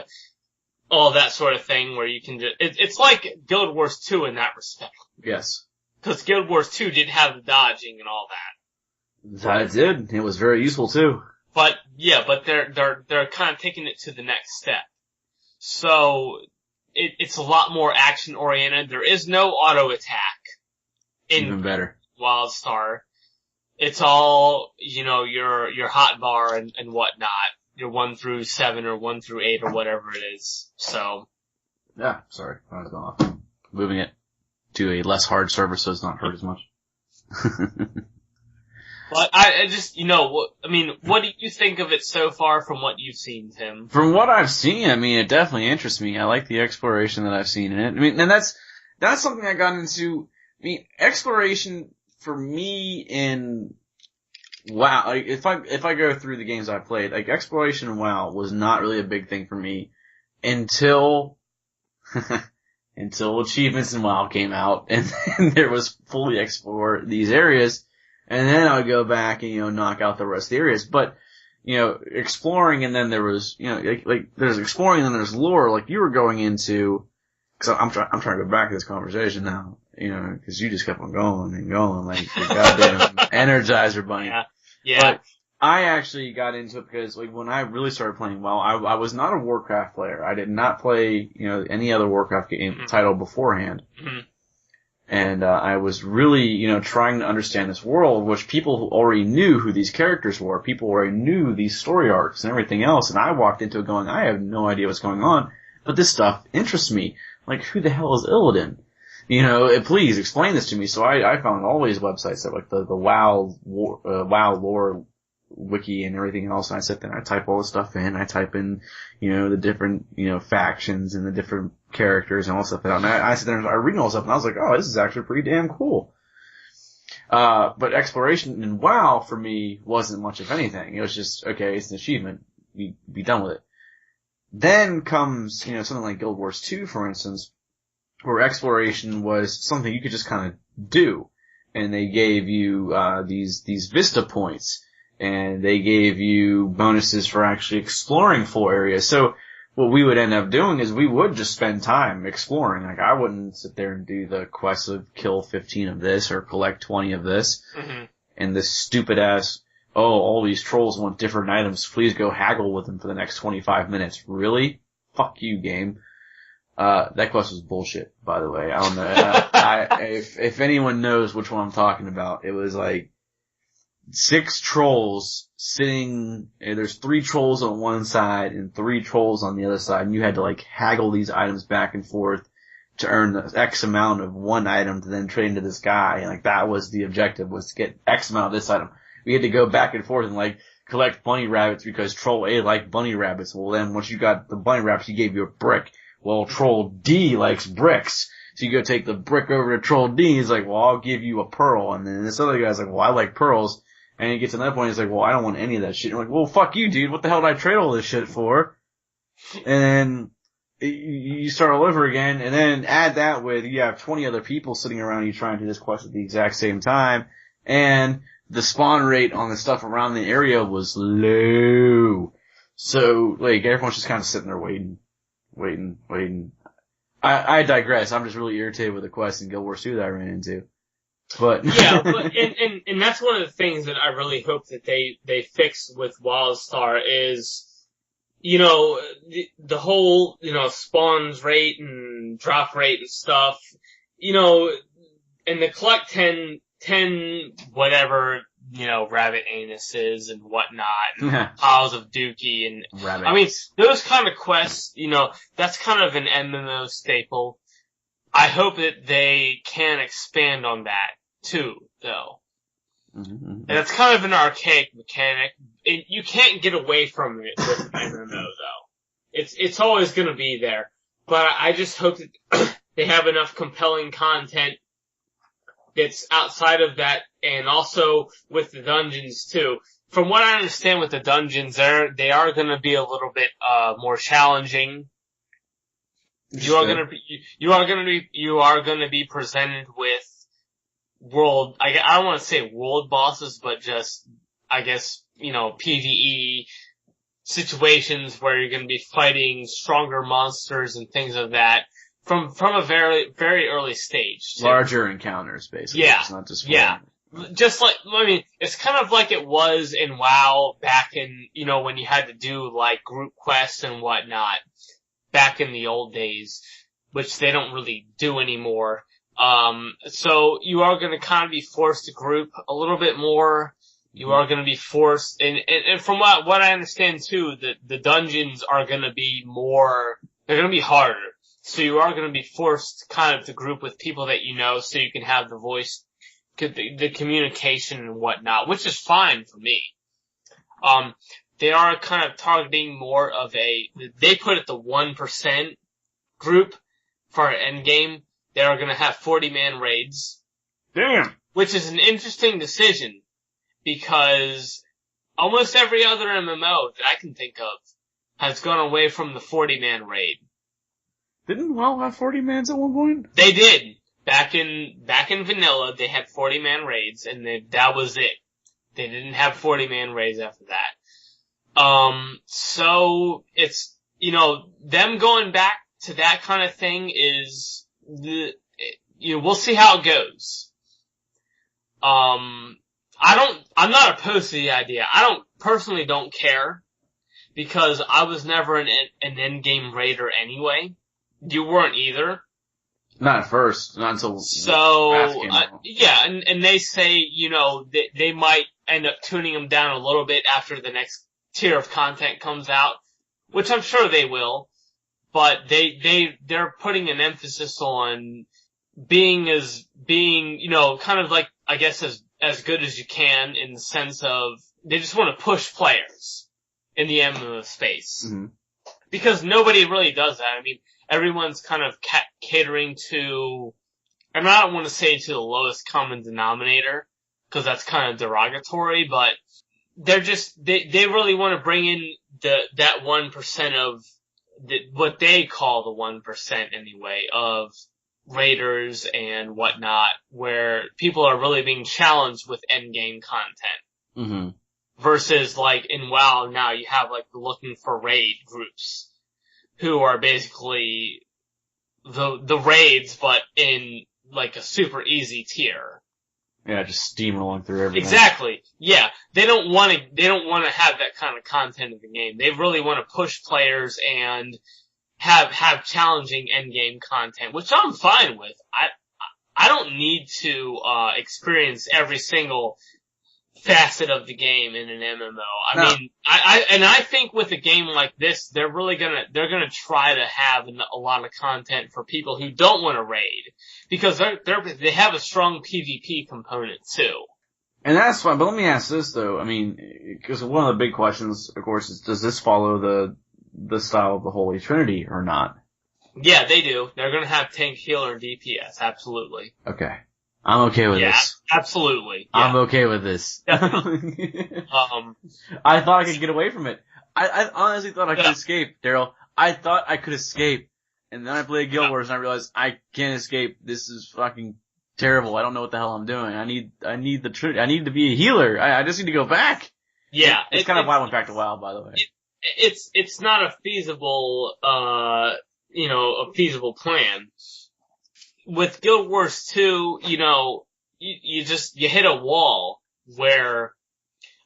all that sort of thing where you can it's like Guild Wars 2 in that respect. Yes. Because Guild Wars 2 did have the dodging and all that. That it did. It was very useful too. But they're kind of taking it to the next step. So it's a lot more action oriented. There is no auto attack in Even better. Wildstar. It's all, your hotbar and whatnot. Your 1 through 7 or 1 through 8 or whatever it is. So. Yeah, sorry. I was going off. Moving it to a less hard server so it's not hurt as much. But I just, what do you think of it so far from what you've seen, Tim? From what I've seen, it definitely interests me. I like the exploration that I've seen in it. And that's something I got into. Exploration for me in WoW, like, if I go through the games I played, like, exploration in WoW was not really a big thing for me until achievements in WoW came out, and then there was fully explore these areas, and then I would go back and, knock out the rest of the areas. But, exploring, and then there was, like there's exploring and then there's lore, like you were going into, cause I'm trying to go back to this conversation now, cause you just kept on going and going, like the goddamn Energizer Bunny. Yeah. But I actually got into it because, like, when I really started playing WoW, I was not a Warcraft player. I did not play, any other Warcraft game title beforehand. Mm-hmm. And, I was really, trying to understand this world, which people who already knew who these characters were. People already knew these story arcs and everything else. And I walked into it going, I have no idea what's going on, but this stuff interests me. Like, who the hell is Illidan? Please explain this to me. So I found all these websites that, like, the WoW lore wiki and everything else, and I sit there and I type all this stuff in. I type in, the different, factions and the different characters and all this stuff out. And I sit there and I read all this stuff, and I was like, oh, this is actually pretty damn cool. But exploration in WoW for me wasn't much of anything. It was just, okay, it's an achievement. Be done with it. Then comes, something like Guild Wars 2, for instance, where exploration was something you could just kind of do. And they gave you, these Vista points. And they gave you bonuses for actually exploring full areas. So what we would end up doing is we would just spend time exploring. Like, I wouldn't sit there and do the quest of kill 15 of this or collect 20 of this. Mm-hmm. And this stupid ass, all these trolls want different items. Please go haggle with them for the next 25 minutes. Really? Fuck you, game. That quest was bullshit, by the way. I don't know. If anyone knows which one I'm talking about, it was like 6 trolls sitting, there's 3 trolls on one side and 3 trolls on the other side, and you had to, like, haggle these items back and forth to earn the X amount of one item to then trade into this guy. And, like, that was the objective, was to get X amount of this item. We had to go back and forth and, like, collect bunny rabbits because Troll A liked bunny rabbits. Well, then once you got the bunny rabbits, he gave you a brick. Well, Troll D likes bricks. So you go take the brick over to Troll D, he's like, well, I'll give you a pearl. And then this other guy's like, well, I like pearls. And he gets to that point, he's like, well, I don't want any of that shit. And you're like, well, fuck you, dude. What the hell did I trade all this shit for? And then you start all over again, and then add that with, you have 20 other people sitting around you trying to do this quest at the exact same time, and the spawn rate on the stuff around the area was low. So, like, everyone's just kind of sitting there waiting. I digress. I'm just really irritated with the quest in Guild Wars 2 that I ran into. But yeah, but and that's one of the things that I really hope that they fix with Wildstar is, the whole, spawns rate and drop rate and stuff, and the collect 10 whatever, rabbit anuses and whatnot, and piles of dookie and, rabbits. I mean, those kind of quests, that's kind of an MMO staple. I hope that they can expand on that, too, though. Mm-hmm. And it's kind of an archaic mechanic. You can't get away from it with MMO, though. It's always gonna be there. But I just hope that they have enough compelling content that's outside of that, and also with the dungeons too. From what I understand with the dungeons, they are going to be a little bit more challenging. You are going to be presented with I don't want to say world bosses, but just, I guess, PvE situations where you're going to be fighting stronger monsters and things of that from a very, very early stage. Too. Larger encounters, basically. Yeah. It's not just Just like, it's kind of like it was in WoW back in, when you had to do like group quests and whatnot back in the old days, which they don't really do anymore. So you are going to kind of be forced to group a little bit more. You are going to be forced, and from what I understand too, the dungeons are going to be they're going to be harder. So you are going to be forced kind of to group with people that so you can have the voice, the communication and whatnot, which is fine for me. They are kind of targeting more of they put it the 1% group for Endgame. They are going to have 40-man raids. Damn! Which is an interesting decision, because almost every other MMO that I can think of has gone away from the 40-man raid. Didn't WoW have 40 mans at one point? They did. Back in vanilla, they had 40-man raids, and that was it. They didn't have 40-man raids after that. So it's, them going back to that kind of thing is we'll see how it goes. I'm not opposed to the idea. I personally don't care, because I was never an endgame raider anyway. You weren't either. Not at first, not until and they say, they might end up tuning them down a little bit after the next tier of content comes out, which I'm sure they will, but they're putting an emphasis on being, kind of like, I guess as good as you can, in the sense of they just want to push players in the MMO space. Mm-hmm. Because nobody really does that. Everyone's kind of catering to, and I don't want to say to the lowest common denominator, because that's kind of derogatory, but they're just, they really want to bring in that 1% of what they call the 1% anyway, of raiders and whatnot, where people are really being challenged with endgame content. Mm-hmm. Versus like in WoW now you have like the looking for raid groups, who are basically the raids, but in like a super easy tier. Yeah, just steamrolling through everything. Exactly. Yeah. They don't want to have that kind of content in the game. They really want to push players and have challenging endgame content, which I'm fine with. I don't need to experience every single facet of the game in an MMO. I think with a game like this, they're gonna try to have a lot of content for people who don't want to raid, because they have a strong PvP component too. And that's fine, but let me ask this though. Because one of the big questions, of course, is does this follow the style of the Holy Trinity or not? Yeah, they do. They're gonna have tank, healer, and DPS, absolutely. Okay. I'm okay with this. Absolutely. Yeah. I'm okay with this. I thought I could get away from it. I honestly thought I could escape, Daryl. I thought I could escape. And then I played Guild Wars and I realized I can't escape. This is fucking terrible. I don't know what the hell I'm doing. I need I need to be a healer. I just need to go back. Yeah. It's kind of why I went back to WoW, by the way. It's not a feasible, a feasible plan. With Guild Wars 2, you hit a wall where,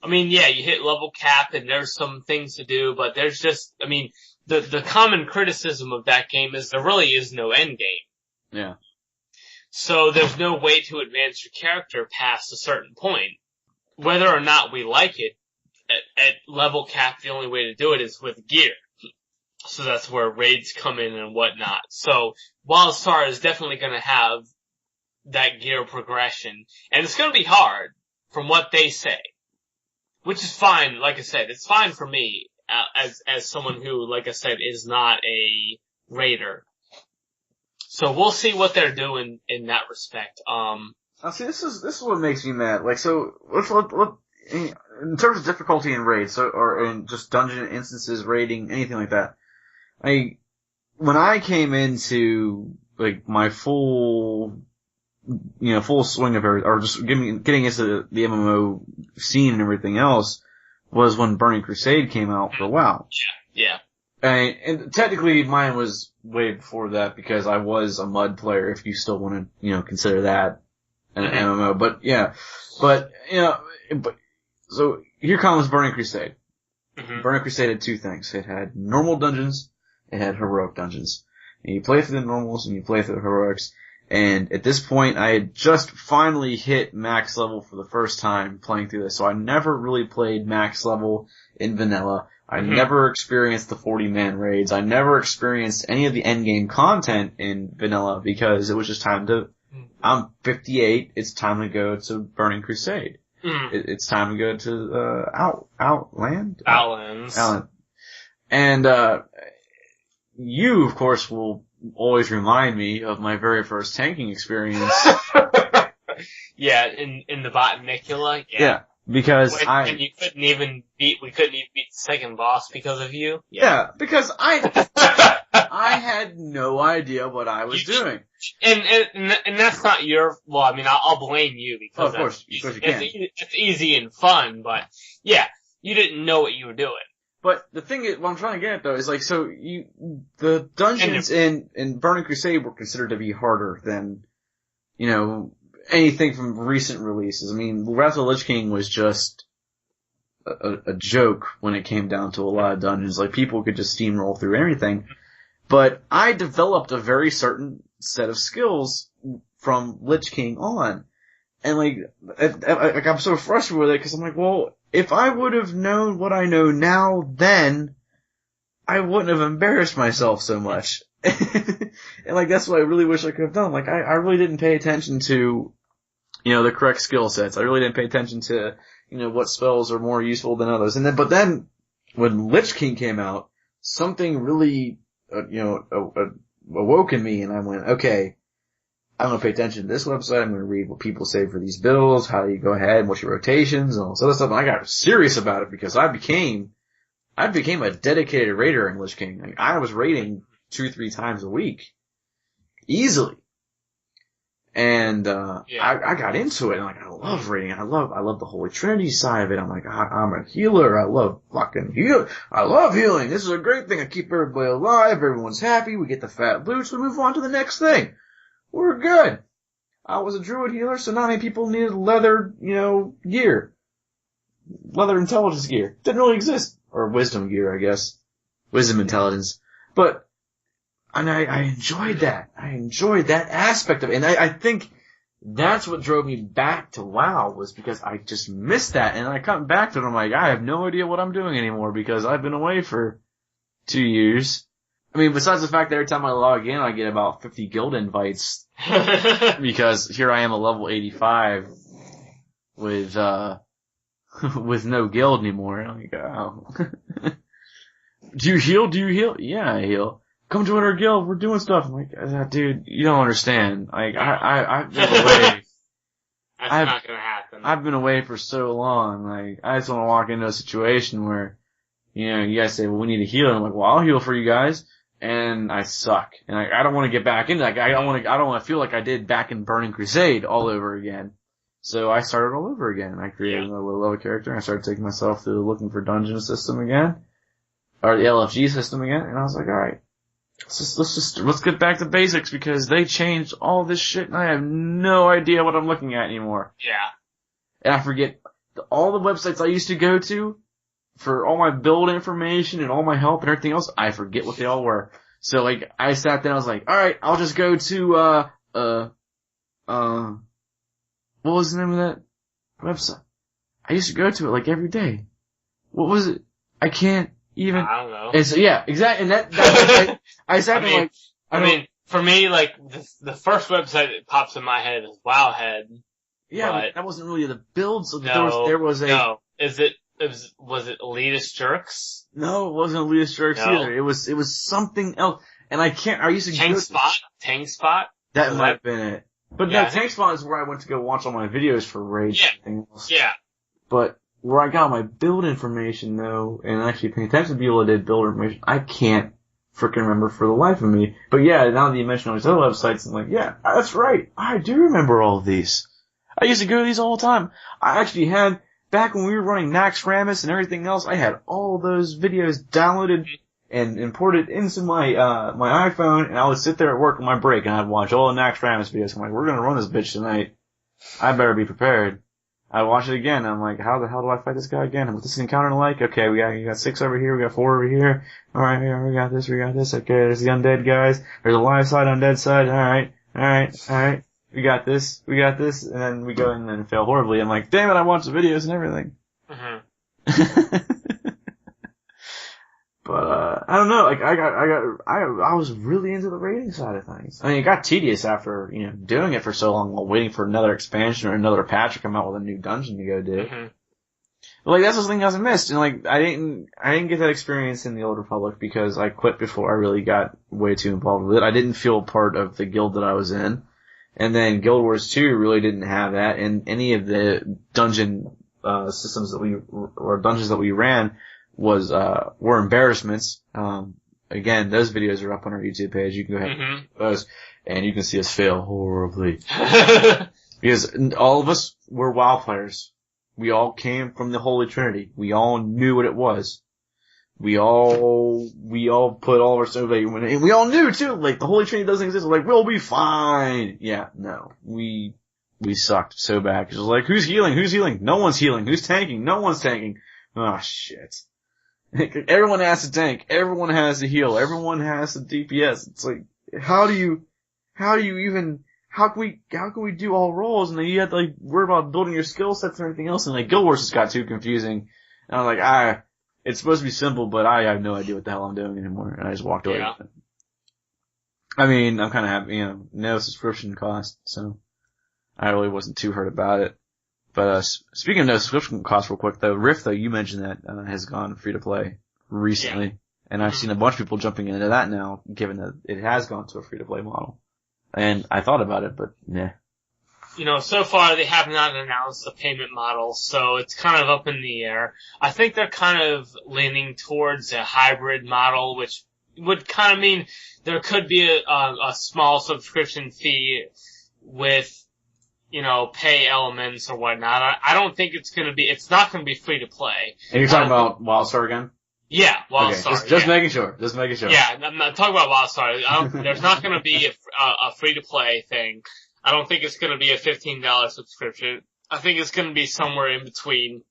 you hit level cap and there's some things to do, but there's just, the common criticism of that game is there really is no end game. Yeah. So there's no way to advance your character past a certain point. Whether or not we like it, at level cap, the only way to do it is with gear. So that's where raids come in and whatnot. So Wildstar is definitely going to have that gear progression. And it's going to be hard, from what they say. Which is fine, like I said. It's fine for me, as someone who, like I said, is not a raider. So we'll see what they're doing in that respect. Now see, this is what makes me mad. Like, so, in terms of difficulty in raids, or in just dungeon instances, raiding, anything like that, when I came into, like, my full swing of everything, or just getting into the MMO scene and everything else, was when Burning Crusade came out for WoW. Yeah. And technically mine was way before that because I was a MUD player, if you still want to, consider that an MMO. So here comes Burning Crusade. Mm-hmm. Burning Crusade had two things. It had normal dungeons, it had heroic dungeons. And you play through the normals and you play through the heroics. And at this point, I had just finally hit max level for the first time playing through this. So I never really played max level in vanilla. I never experienced the 40-man raids. I never experienced any of the endgame content in vanilla because it was just time to, I'm 58, it's time to go to Burning Crusade. It's time to go to, Outland? Outlands. And, you, of course, will always remind me of my very first tanking experience. Yeah, in the Botanicula. Yeah. Because we couldn't even beat the second boss because of you. Yeah, because I had no idea what I was doing. And that's not your, well, I mean, I'll blame you because of course you can. It's easy and fun, but yeah, you didn't know what you were doing. But the thing is, what I'm trying to get at though is like, so the dungeons in Burning Crusade were considered to be harder than, anything from recent releases. I mean, Wrath of the Lich King was just a joke when it came down to a lot of dungeons. Like, people could just steamroll through everything. But I developed a very certain set of skills from Lich King on. And like I'm so frustrated with it because I'm like, well, if I would have known what I know now then, I wouldn't have embarrassed myself so much. And like, that's what I really wish I could have done. Like, I really didn't pay attention to, the correct skill sets. I really didn't pay attention to, what spells are more useful than others. But then, when Lich King came out, something really, awoke in me and I went, okay, I'm gonna pay attention to this website, I'm gonna read what people say for these builds, how do you go ahead, what's your rotations, and all this other stuff. And I got serious about it because I became a dedicated raider in Lich King. Like, I was raiding 2-3 times a week. Easily. And, I got into it, and like, I love raiding. I love the Holy Trinity side of it. I'm like, I'm a healer. I love fucking heal. I love healing. This is a great thing. I keep everybody alive. Everyone's happy. We get the fat loot, so we move on to the next thing. We're good. I was a druid healer, so not many people needed leather, gear. Leather intelligence gear. Didn't really exist. Or wisdom gear, I guess. Wisdom intelligence. But, and I enjoyed that. I enjoyed that aspect of it. And I think that's what drove me back to WoW, was because I just missed that. And I come back to it, I'm like, I have no idea what I'm doing anymore because I've been away for 2 years. I mean, besides the fact that every time I log in, I get about 50 guild invites. Because here I am at level 85 with no guild anymore. I'm like, oh. Do you heal? Yeah, I heal. Come join our guild, we're doing stuff. I'm like, dude, you don't understand. Like, I've been away. That's not gonna happen. I've been away for so long. Like, I just want to walk into a situation where, you guys say, well, we need a healer. I'm like, well, I'll heal for you guys. And I suck. And I don't want to get back into that. I don't want to feel like I did back in Burning Crusade all over again. So I started all over again. I created a low-level character, and I started taking myself through the looking for dungeon system again. Or the LFG system again. And I was like, alright. Let's get back to basics because they changed all this shit and I have no idea what I'm looking at anymore. Yeah. And I forget all the websites I used to go to for all my build information and all my help and everything else. I forget what they all were. So like, I sat there and I was like, alright, I'll just go to, what was the name of that website? I used to go to it like every day. What was it? I can't even. I don't know. And so, yeah, exactly. And that I sat there like, I mean, for me, like, the first website that pops in my head is Wowhead. Yeah, but that wasn't really the build, so no, there was a. No. Was it Elitist Jerks? No, it wasn't Elitist Jerks either. It was something else. And I used to Tank Spot? That might have been it. But no, Tank Spawn is where I went to go watch all my videos for raids and everything else. Yeah. But where I got my build information though, and actually paying attention to people that did build information, I can't freaking remember for the life of me. But yeah, now that you mention all these other websites, I'm like, yeah, that's right. I do remember all of these. I used to go to these all the time. I actually had, back when we were running Nax Ramus and everything else, I had all those videos downloaded and imported into my my iPhone, and I would sit there at work on my break and I'd watch all the Nax Ramus videos. I'm like, we're gonna run this bitch tonight. I better be prepared. I watch it again. I'm like, how the hell do I fight this guy again? What's this encounter like? Okay, we got 6 over here, we got 4 over here. Alright, yeah, we got this. Okay, there's the undead guys. There's a live side, undead side. Alright. We got this. And then we go in and fail horribly. I'm like, damn it, I watched the videos and everything. But, I don't know, like, I was really into the raiding side of things. I mean, it got tedious after, doing it for so long while waiting for another expansion or another patch to come out with a new dungeon to go do. But, like, that's the thing I missed. And, like, I didn't get that experience in the Old Republic because I quit before I really got way too involved with it. I didn't feel part of the guild that I was in. And then Guild Wars 2 really didn't have that, and any of the dungeon, systems or dungeons that we ran were embarrassments. Again, those videos are up on our YouTube page. You can go ahead and watch those, and you can see us fail horribly. Because all of us were WoW players. We all came from the Holy Trinity. We all knew what it was. We all put all of our stuff, and we all knew too, like, the Holy Trinity doesn't exist. We're like, we'll be fine. Yeah, no. We sucked so bad. Cause it was like, who's healing? No one's healing. Who's tanking? No one's tanking. Oh shit. Everyone has to tank. Everyone has to heal. Everyone has to DPS. It's like, how can we do all roles? And then you have to, like, worry about building your skill sets and everything else. And, like, Guild Wars just got too confusing. And I'm like, it's supposed to be simple, but I have no idea what the hell I'm doing anymore. And I just walked away with it. I mean, I'm kind of happy, no subscription cost, so I really wasn't too hurt about it. But, speaking of no subscription cost real quick though, Rift though, you mentioned that, has gone free to play recently. Yeah. And I've seen a bunch of people jumping into that now, given that it has gone to a free to play model. And I thought about it, but nah. So far they have not announced the payment model, so it's kind of up in the air. I think they're kind of leaning towards a hybrid model, which would kind of mean there could be a small subscription fee with, pay elements or whatnot. I don't think it's not gonna be free to play. And you're talking about Wildstar again? Yeah, Wildstar. Okay, just making sure. Yeah, I'm not talking about Wildstar. There's not gonna be a free to play thing. I don't think it's going to be a $15 subscription. I think it's going to be somewhere in between.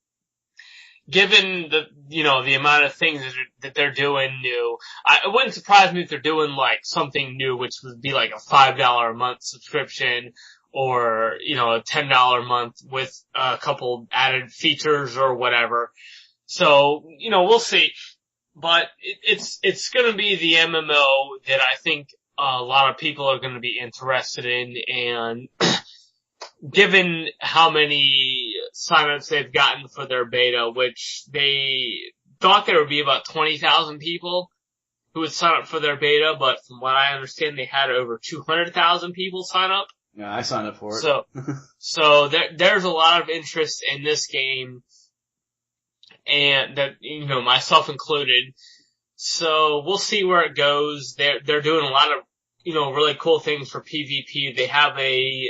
Given the amount of things that they're doing new, it wouldn't surprise me if they're doing like something new, which would be like a $5 a month subscription or, a $10 a month with a couple added features or whatever. So, we'll see. But it's going to be the MMO that I think a lot of people are going to be interested in, and given how many signups they've gotten for their beta, which they thought there would be about 20,000 people who would sign up for their beta, but from what I understand, they had over 200,000 people sign up. Yeah, I signed up for it. So there's a lot of interest in this game, and that, myself included. So we'll see where it goes. They're doing a lot of really cool things for PvP. They have a,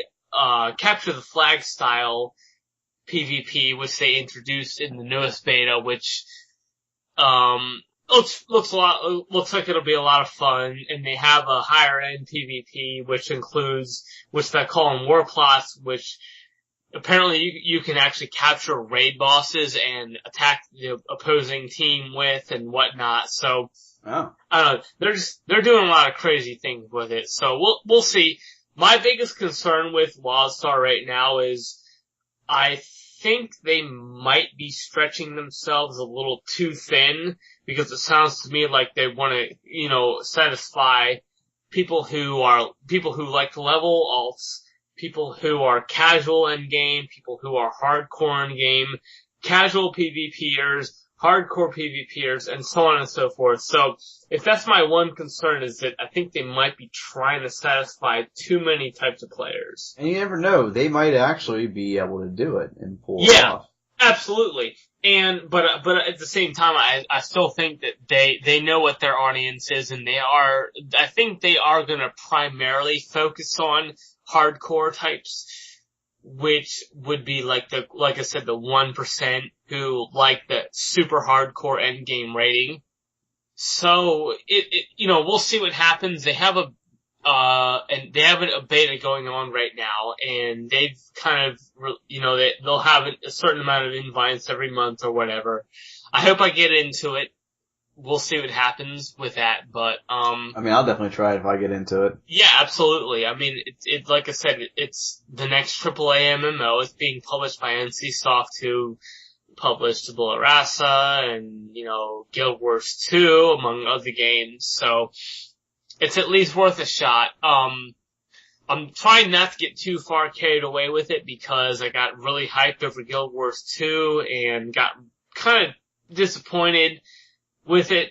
capture the flag style PvP, which they introduced in the newest beta, which, looks like it'll be a lot of fun. And they have a higher end PvP, which they call them war plots, which apparently you can actually capture raid bosses and attack the opposing team with and whatnot. So, oh. I don't know. They're doing a lot of crazy things with it. So we'll see. My biggest concern with Wildstar right now is I think they might be stretching themselves a little too thin, because it sounds to me like they want to, satisfy people who like to level alts, people who are casual in game, people who are hardcore in game, casual PvPers, hardcore PvPers, and so on and so forth. So, if that's my one concern, is that I think they might be trying to satisfy too many types of players. And you never know, they might actually be able to do it and pull it off. Absolutely. But at the same time, I still think that they know what their audience is, and I think they are gonna primarily focus on hardcore types, which would be like I said, the 1% who like the super hardcore endgame rating. So we'll see what happens. They have a beta going on right now, and they've kind of, they'll have a certain amount of invites every month or whatever. I hope I get into it. We'll see what happens with that, but, I'll definitely try it if I get into it. Yeah, absolutely. It's like I said, it's the next AAA MMO. It's being published by NCSoft, who published Tabula Rasa and, Guild Wars 2, among other games, so it's at least worth a shot. I'm trying not to get too far carried away with it, because I got really hyped over Guild Wars 2 and got kind of disappointed with it.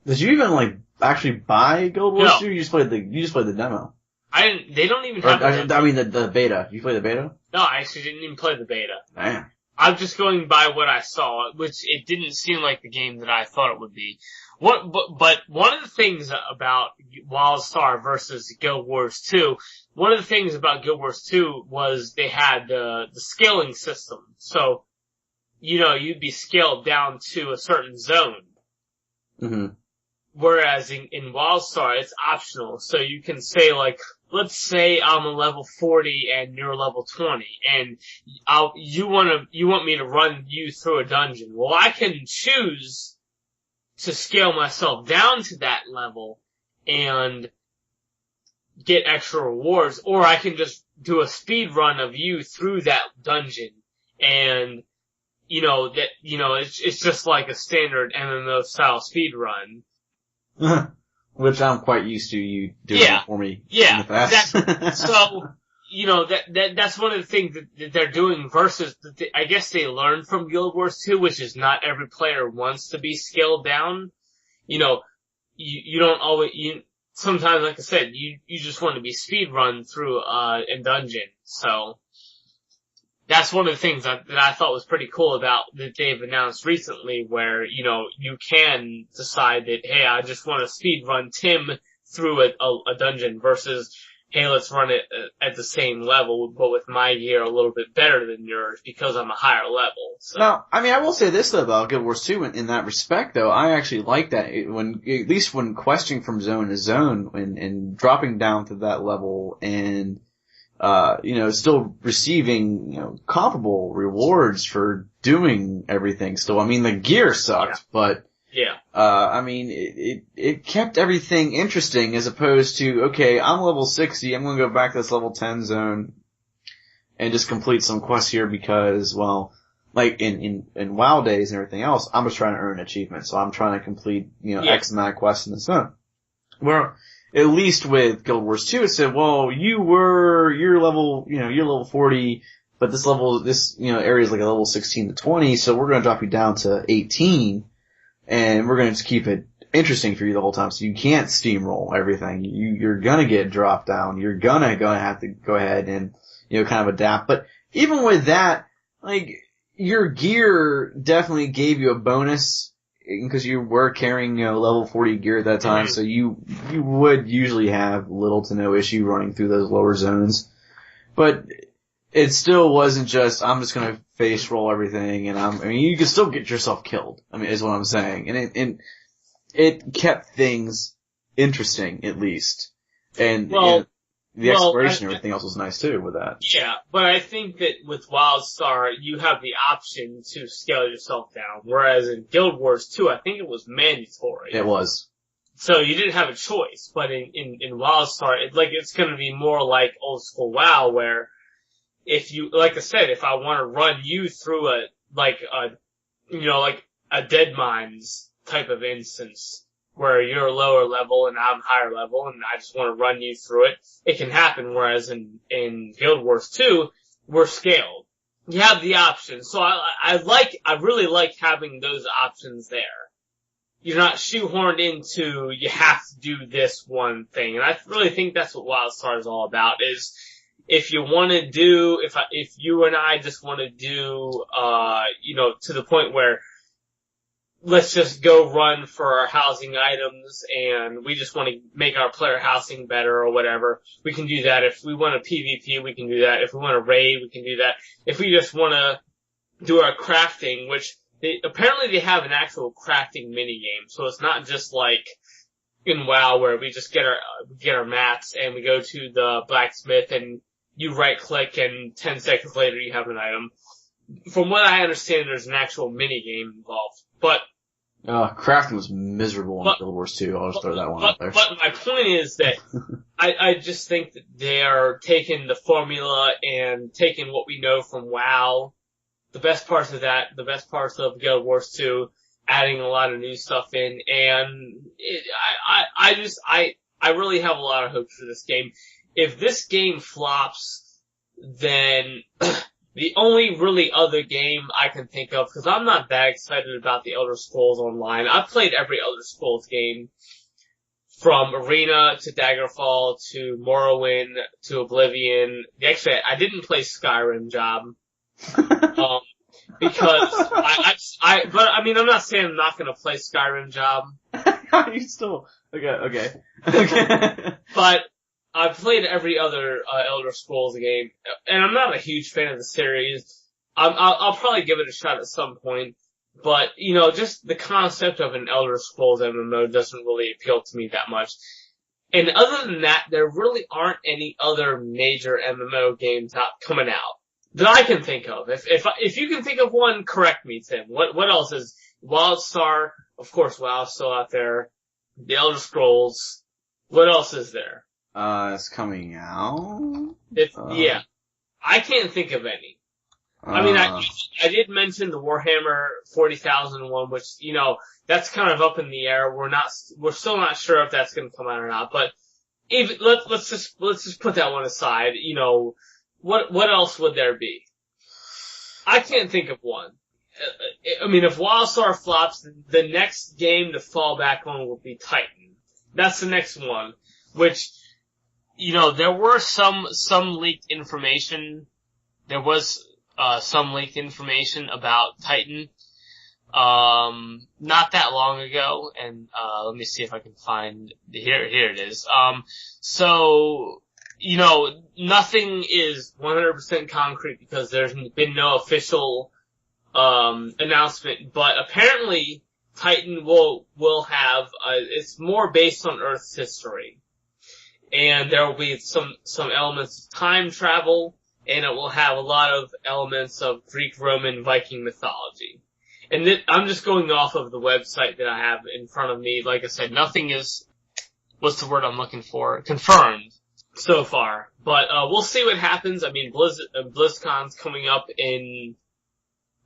Did you even actually buy Guild Wars 2? You just played the demo. They don't even have the demo. The beta. You play the beta? No, I actually didn't even play the beta. Damn. I'm just going by what I saw, which it didn't seem like the game that I thought it would be. But one of the things about Wildstar versus Guild Wars 2, one of the things about Guild Wars 2 was they had the scaling system. So, you'd be scaled down to a certain zone. Mm-hmm. Whereas in Wildstar, it's optional. So you can say, let's say I'm a level 40 and you're level 20, and you want me to run you through a dungeon. Well, I can choose to scale myself down to that level and get extra rewards, or I can just do a speed run of you through that dungeon, and it's just like a standard MMO style speed run. Which I'm quite used to you doing it for me in the past. So, that's one of the things that they're doing versus, I guess they learned from Guild Wars 2, which is not every player wants to be scaled down. You don't always, sometimes, like I said, you just want to be speed run through, a dungeon. So, that's one of the things that I thought was pretty cool about that they've announced recently, where, you can decide that, hey, I just want to speed run Tim through a dungeon versus, hey, let's run it at the same level, but with my gear a little bit better than yours because I'm a higher level. So. Now, I will say this though about Guild Wars 2 in that respect though, I actually like that at least when questing from zone to zone and dropping down to that level and, still receiving, comparable rewards for doing everything still. The gear sucked, but, it kept everything interesting as opposed to, okay, I'm level 60, I'm gonna go back to this level 10 zone and just complete some quests here because, well, like in WoW days and everything else, I'm just trying to earn achievements, so I'm trying to complete, X amount of quests in the zone. Well, at least with Guild Wars 2, it said, well, you're level 40, but this area is like a level 16 to 20, so we're gonna drop you down to 18, and we're gonna just keep it interesting for you the whole time, so you can't steamroll everything. You're gonna get dropped down. You're gonna have to go ahead and, kind of adapt. But even with that, your gear definitely gave you a bonus, because you were carrying, level 40 gear at that time, mm-hmm. So you would usually have little to no issue running through those lower zones. But it still wasn't just, I'm just gonna face roll everything, and you can still get yourself killed, is what I'm saying. And it kept things interesting, at least. And, the exploration and everything else was nice too with that. Yeah, but I think that with Wildstar, you have the option to scale yourself down, whereas in Guild Wars 2, I think it was mandatory. It was. So you didn't have a choice, but in Wildstar, it's gonna be more like old school WoW, where if you, like I said, if I want to run you through a Dead Mines type of instance, where you're lower level and I'm higher level and I just want to run you through it, it can happen, whereas in Guild Wars 2, we're scaled. you have the option. So I really like having those options there. You're not shoehorned into, you have to do this one thing. And I really think that's what Wildstar is all about, is if you want to do, if you and I just want to do, to the point where let's just go run for our housing items and we just want to make our player housing better or whatever, we can do that. If we want a PvP, we can do that. If we want to raid, we can do that. If we just want to do our crafting, which apparently they have an actual crafting mini game, so it's not just like in WoW where we just get our mats and we go to the blacksmith and you right click and 10 seconds later you have an item. From what I understand, there's an actual mini game involved. But crafting was miserable in Guild Wars 2. I'll just throw that one out there. But my point is that I just think that they are taking the formula and taking what we know from WoW, the best parts of that, the best parts of Guild Wars 2, adding a lot of new stuff in, and I really have a lot of hopes for this game. If this game flops, then the only really other game I can think of, because I'm not that excited about the Elder Scrolls Online. I've played every Elder Scrolls game, from Arena to Daggerfall to Morrowind to Oblivion. Actually, I didn't play Skyrim, Job. Because but I mean, I'm not saying I'm not gonna play Skyrim, Job. You still, okay. But I've played every other Elder Scrolls game, and I'm not a huge fan of the series. I'll probably give it a shot at some point, but just the concept of an Elder Scrolls MMO doesn't really appeal to me that much. And other than that, there really aren't any other major MMO games coming out that I can think of. If you can think of one, correct me, Tim. What else is Wildstar? Of course, WoW's still out there. The Elder Scrolls. What else is there? It's coming out. Yeah, I can't think of any. I mean, I did mention the Warhammer 40,000 one, which that's kind of up in the air. We're still not sure if that's going to come out or not. But let's just put that one aside. What else would there be? I can't think of one. I mean, if Wildstar flops, the next game to fall back on will be Titan. That's the next one, which, there were some leaked information. There was, some leaked information about Titan, not that long ago, and, let me see if I can find, here it is. Nothing is 100% concrete because there's been no official, announcement, but apparently Titan will have, it's more based on Earth's history. And there will be some elements of time travel, and it will have a lot of elements of Greek, Roman, Viking mythology. And I'm just going off of the website that I have in front of me. Like I said, nothing is, what's the word I'm looking for? Confirmed so far. But, we'll see what happens. I mean, BlizzCon's coming up in,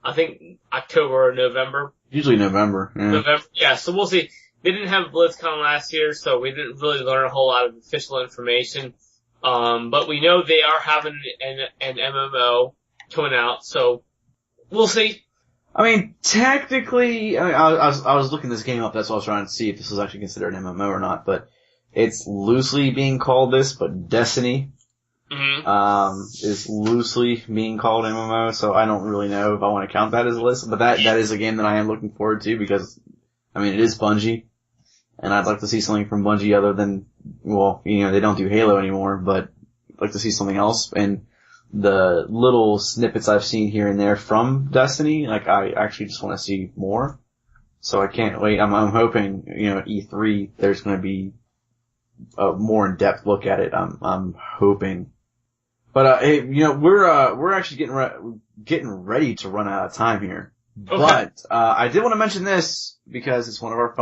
I think, October or November. Usually November. Yeah. November. Yeah, so we'll see. They didn't have BlizzCon last year, so we didn't really learn a whole lot of official information. But we know they are having an MMO coming out, so we'll see. I mean, technically, I was looking this game up, that's why I was trying to see if this was actually considered an MMO or not, but it's loosely being called this, but Destiny, is loosely being called MMO, so I don't really know if I want to count that as a list, but that is a game that I am looking forward to because, I mean, it is Bungie, and I'd like to see something from Bungie other than, well, they don't do Halo anymore, but I'd like to see something else, and the little snippets I've seen here and there from Destiny, like, I actually just want to see more, so I can't wait. I'm hoping, at E3, there's gonna be a more in-depth look at it. I'm hoping. But, hey, we're actually getting ready to run out of time here. Okay. But, I did want to mention this because it's one of our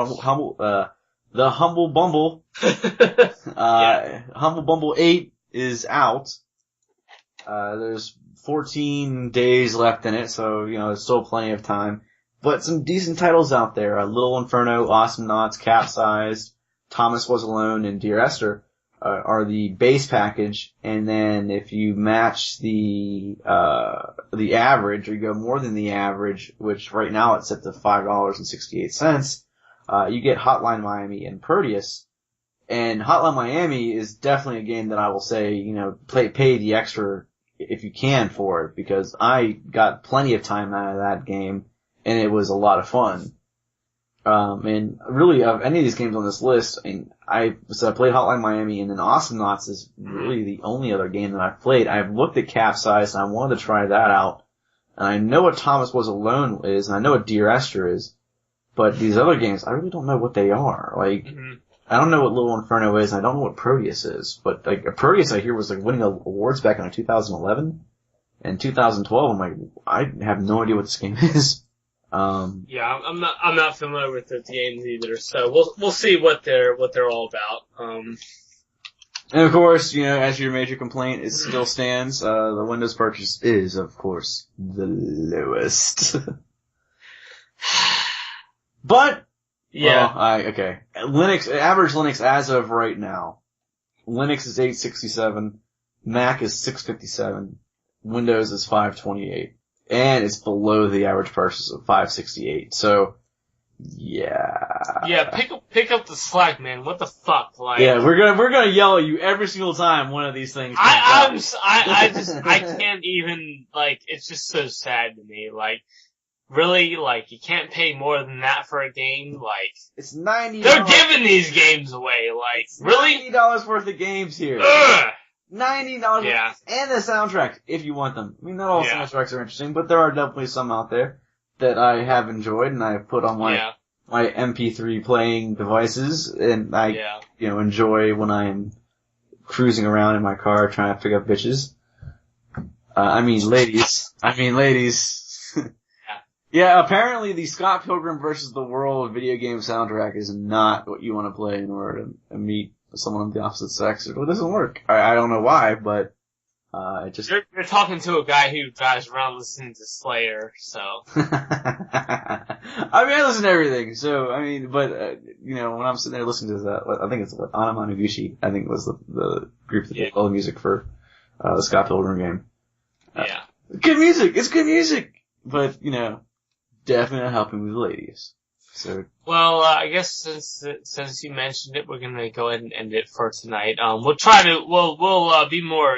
the Humble Bumble. Yeah. Humble Bumble 8 is out. There's 14 days left in it, so, there's still plenty of time. But some decent titles out there. Little Inferno, Awesome Knots, Capsized, Thomas Was Alone, and Dear Esther. are the base package, and then if you match the average, or you go more than the average, which right now it's set to $5.68, you get Hotline Miami and Proteus. And Hotline Miami is definitely a game that I will say, you know, pay the extra if you can for it, because I got plenty of time out of that game, and it was a lot of fun. And really, of any of these games on this list, I played Hotline Miami, and then Awesomenauts is really the only other game that I've played. I've looked at Capsize, and I wanted to try that out. And I know what Thomas Was Alone is, and I know what Dear Esther is, but these other games, I really don't know what they are. Like, I don't know what Little Inferno is, and I don't know what Proteus is, but like, Proteus I hear was like winning awards back in like 2011, and 2012, I'm like, I have no idea what this game is. Yeah, I'm not familiar with the games either, so we'll see what they're all about. And of course, you know, as your major complaint, it still stands. The Windows purchase is, of course, the lowest. But, yeah. Well, okay. Average Linux as of right now. Linux is 867, Mac is 657, Windows is 528. And it's below the average purchase of 568. So, yeah. Yeah, pick up the slack, man. What the fuck? Like, yeah, we're gonna yell at you every single time one of these things comes out. I can't even, like, it's just so sad to me. Like, really? Like, you can't pay more than that for a game? Like, it's $90. They're giving these games away. Like, it's really? $90 worth of games here. Ugh! $90. Yeah. And the soundtrack, if you want them. I mean, not all Yeah. soundtracks are interesting, but there are definitely some out there that I have enjoyed, and I've put on my MP3 playing devices, and I, enjoy when I'm cruising around in my car trying to pick up bitches. I mean ladies. Yeah, apparently the Scott Pilgrim vs. the World video game soundtrack is not what you want to play in order to meet someone of the opposite sex. It doesn't work. I don't know why, but it just... You're talking to a guy who drives around listening to Slayer, so... I mean, I listen to everything, so, I mean, but, when I'm sitting there listening to that, I think it's Anamanaguchi, I think was the group that did all the music for the Scott Pilgrim game. Yeah. Good music! It's good music! But, definitely not helping with the ladies. So. Well, I guess since you mentioned it, we're gonna go ahead and end it for tonight. We'll be more,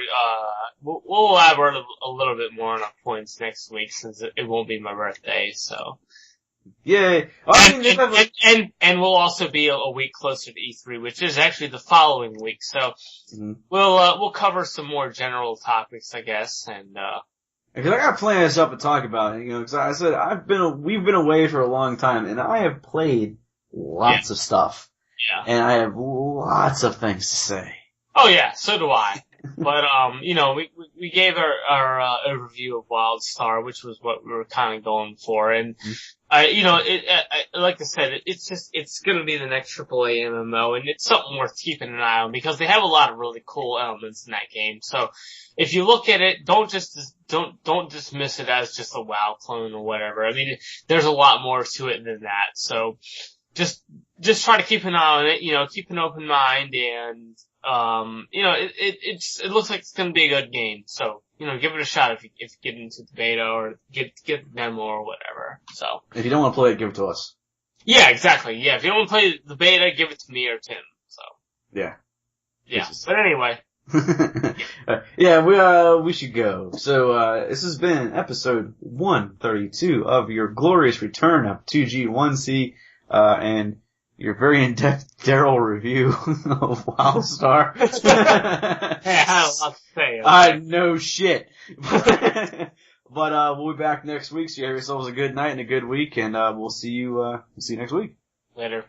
we'll elaborate a little bit more on our points next week since it won't be my birthday, so. Yeah. And we'll also be a week closer to E3, which is actually the following week, so. We'll cover some more general topics, I guess, and, because I got plans up to talk about it, because I said we've been away for a long time, and I have played lots of stuff. Yeah. And I have lots of things to say. Oh yeah, so do I. But, we gave our overview of Wildstar, which was what we were kind of going for, and, like I said, it's gonna be the next AAA MMO, and it's something worth keeping an eye on, because they have a lot of really cool elements in that game, so, if you look at it, don't dismiss it as just a WoW clone or whatever. I mean, there's a lot more to it than that, so, just try to keep an eye on it, keep an open mind, and, it looks like it's gonna be a good game, so, give it a shot if you get into the beta or get the demo or whatever, so. If you don't want to play it, give it to us. Yeah, exactly, yeah, if you don't want to play the beta, give it to me or Tim, so. Yeah. Yeah, but anyway. We should go. So, this has been episode 132 of your glorious return of 2G1C, and your very in-depth Daryl review of Wildstar. Hey, I had a lot to say. I know shit. But, we'll be back next week, so you have yourselves a good night and a good week, and, we'll see you next week. Later.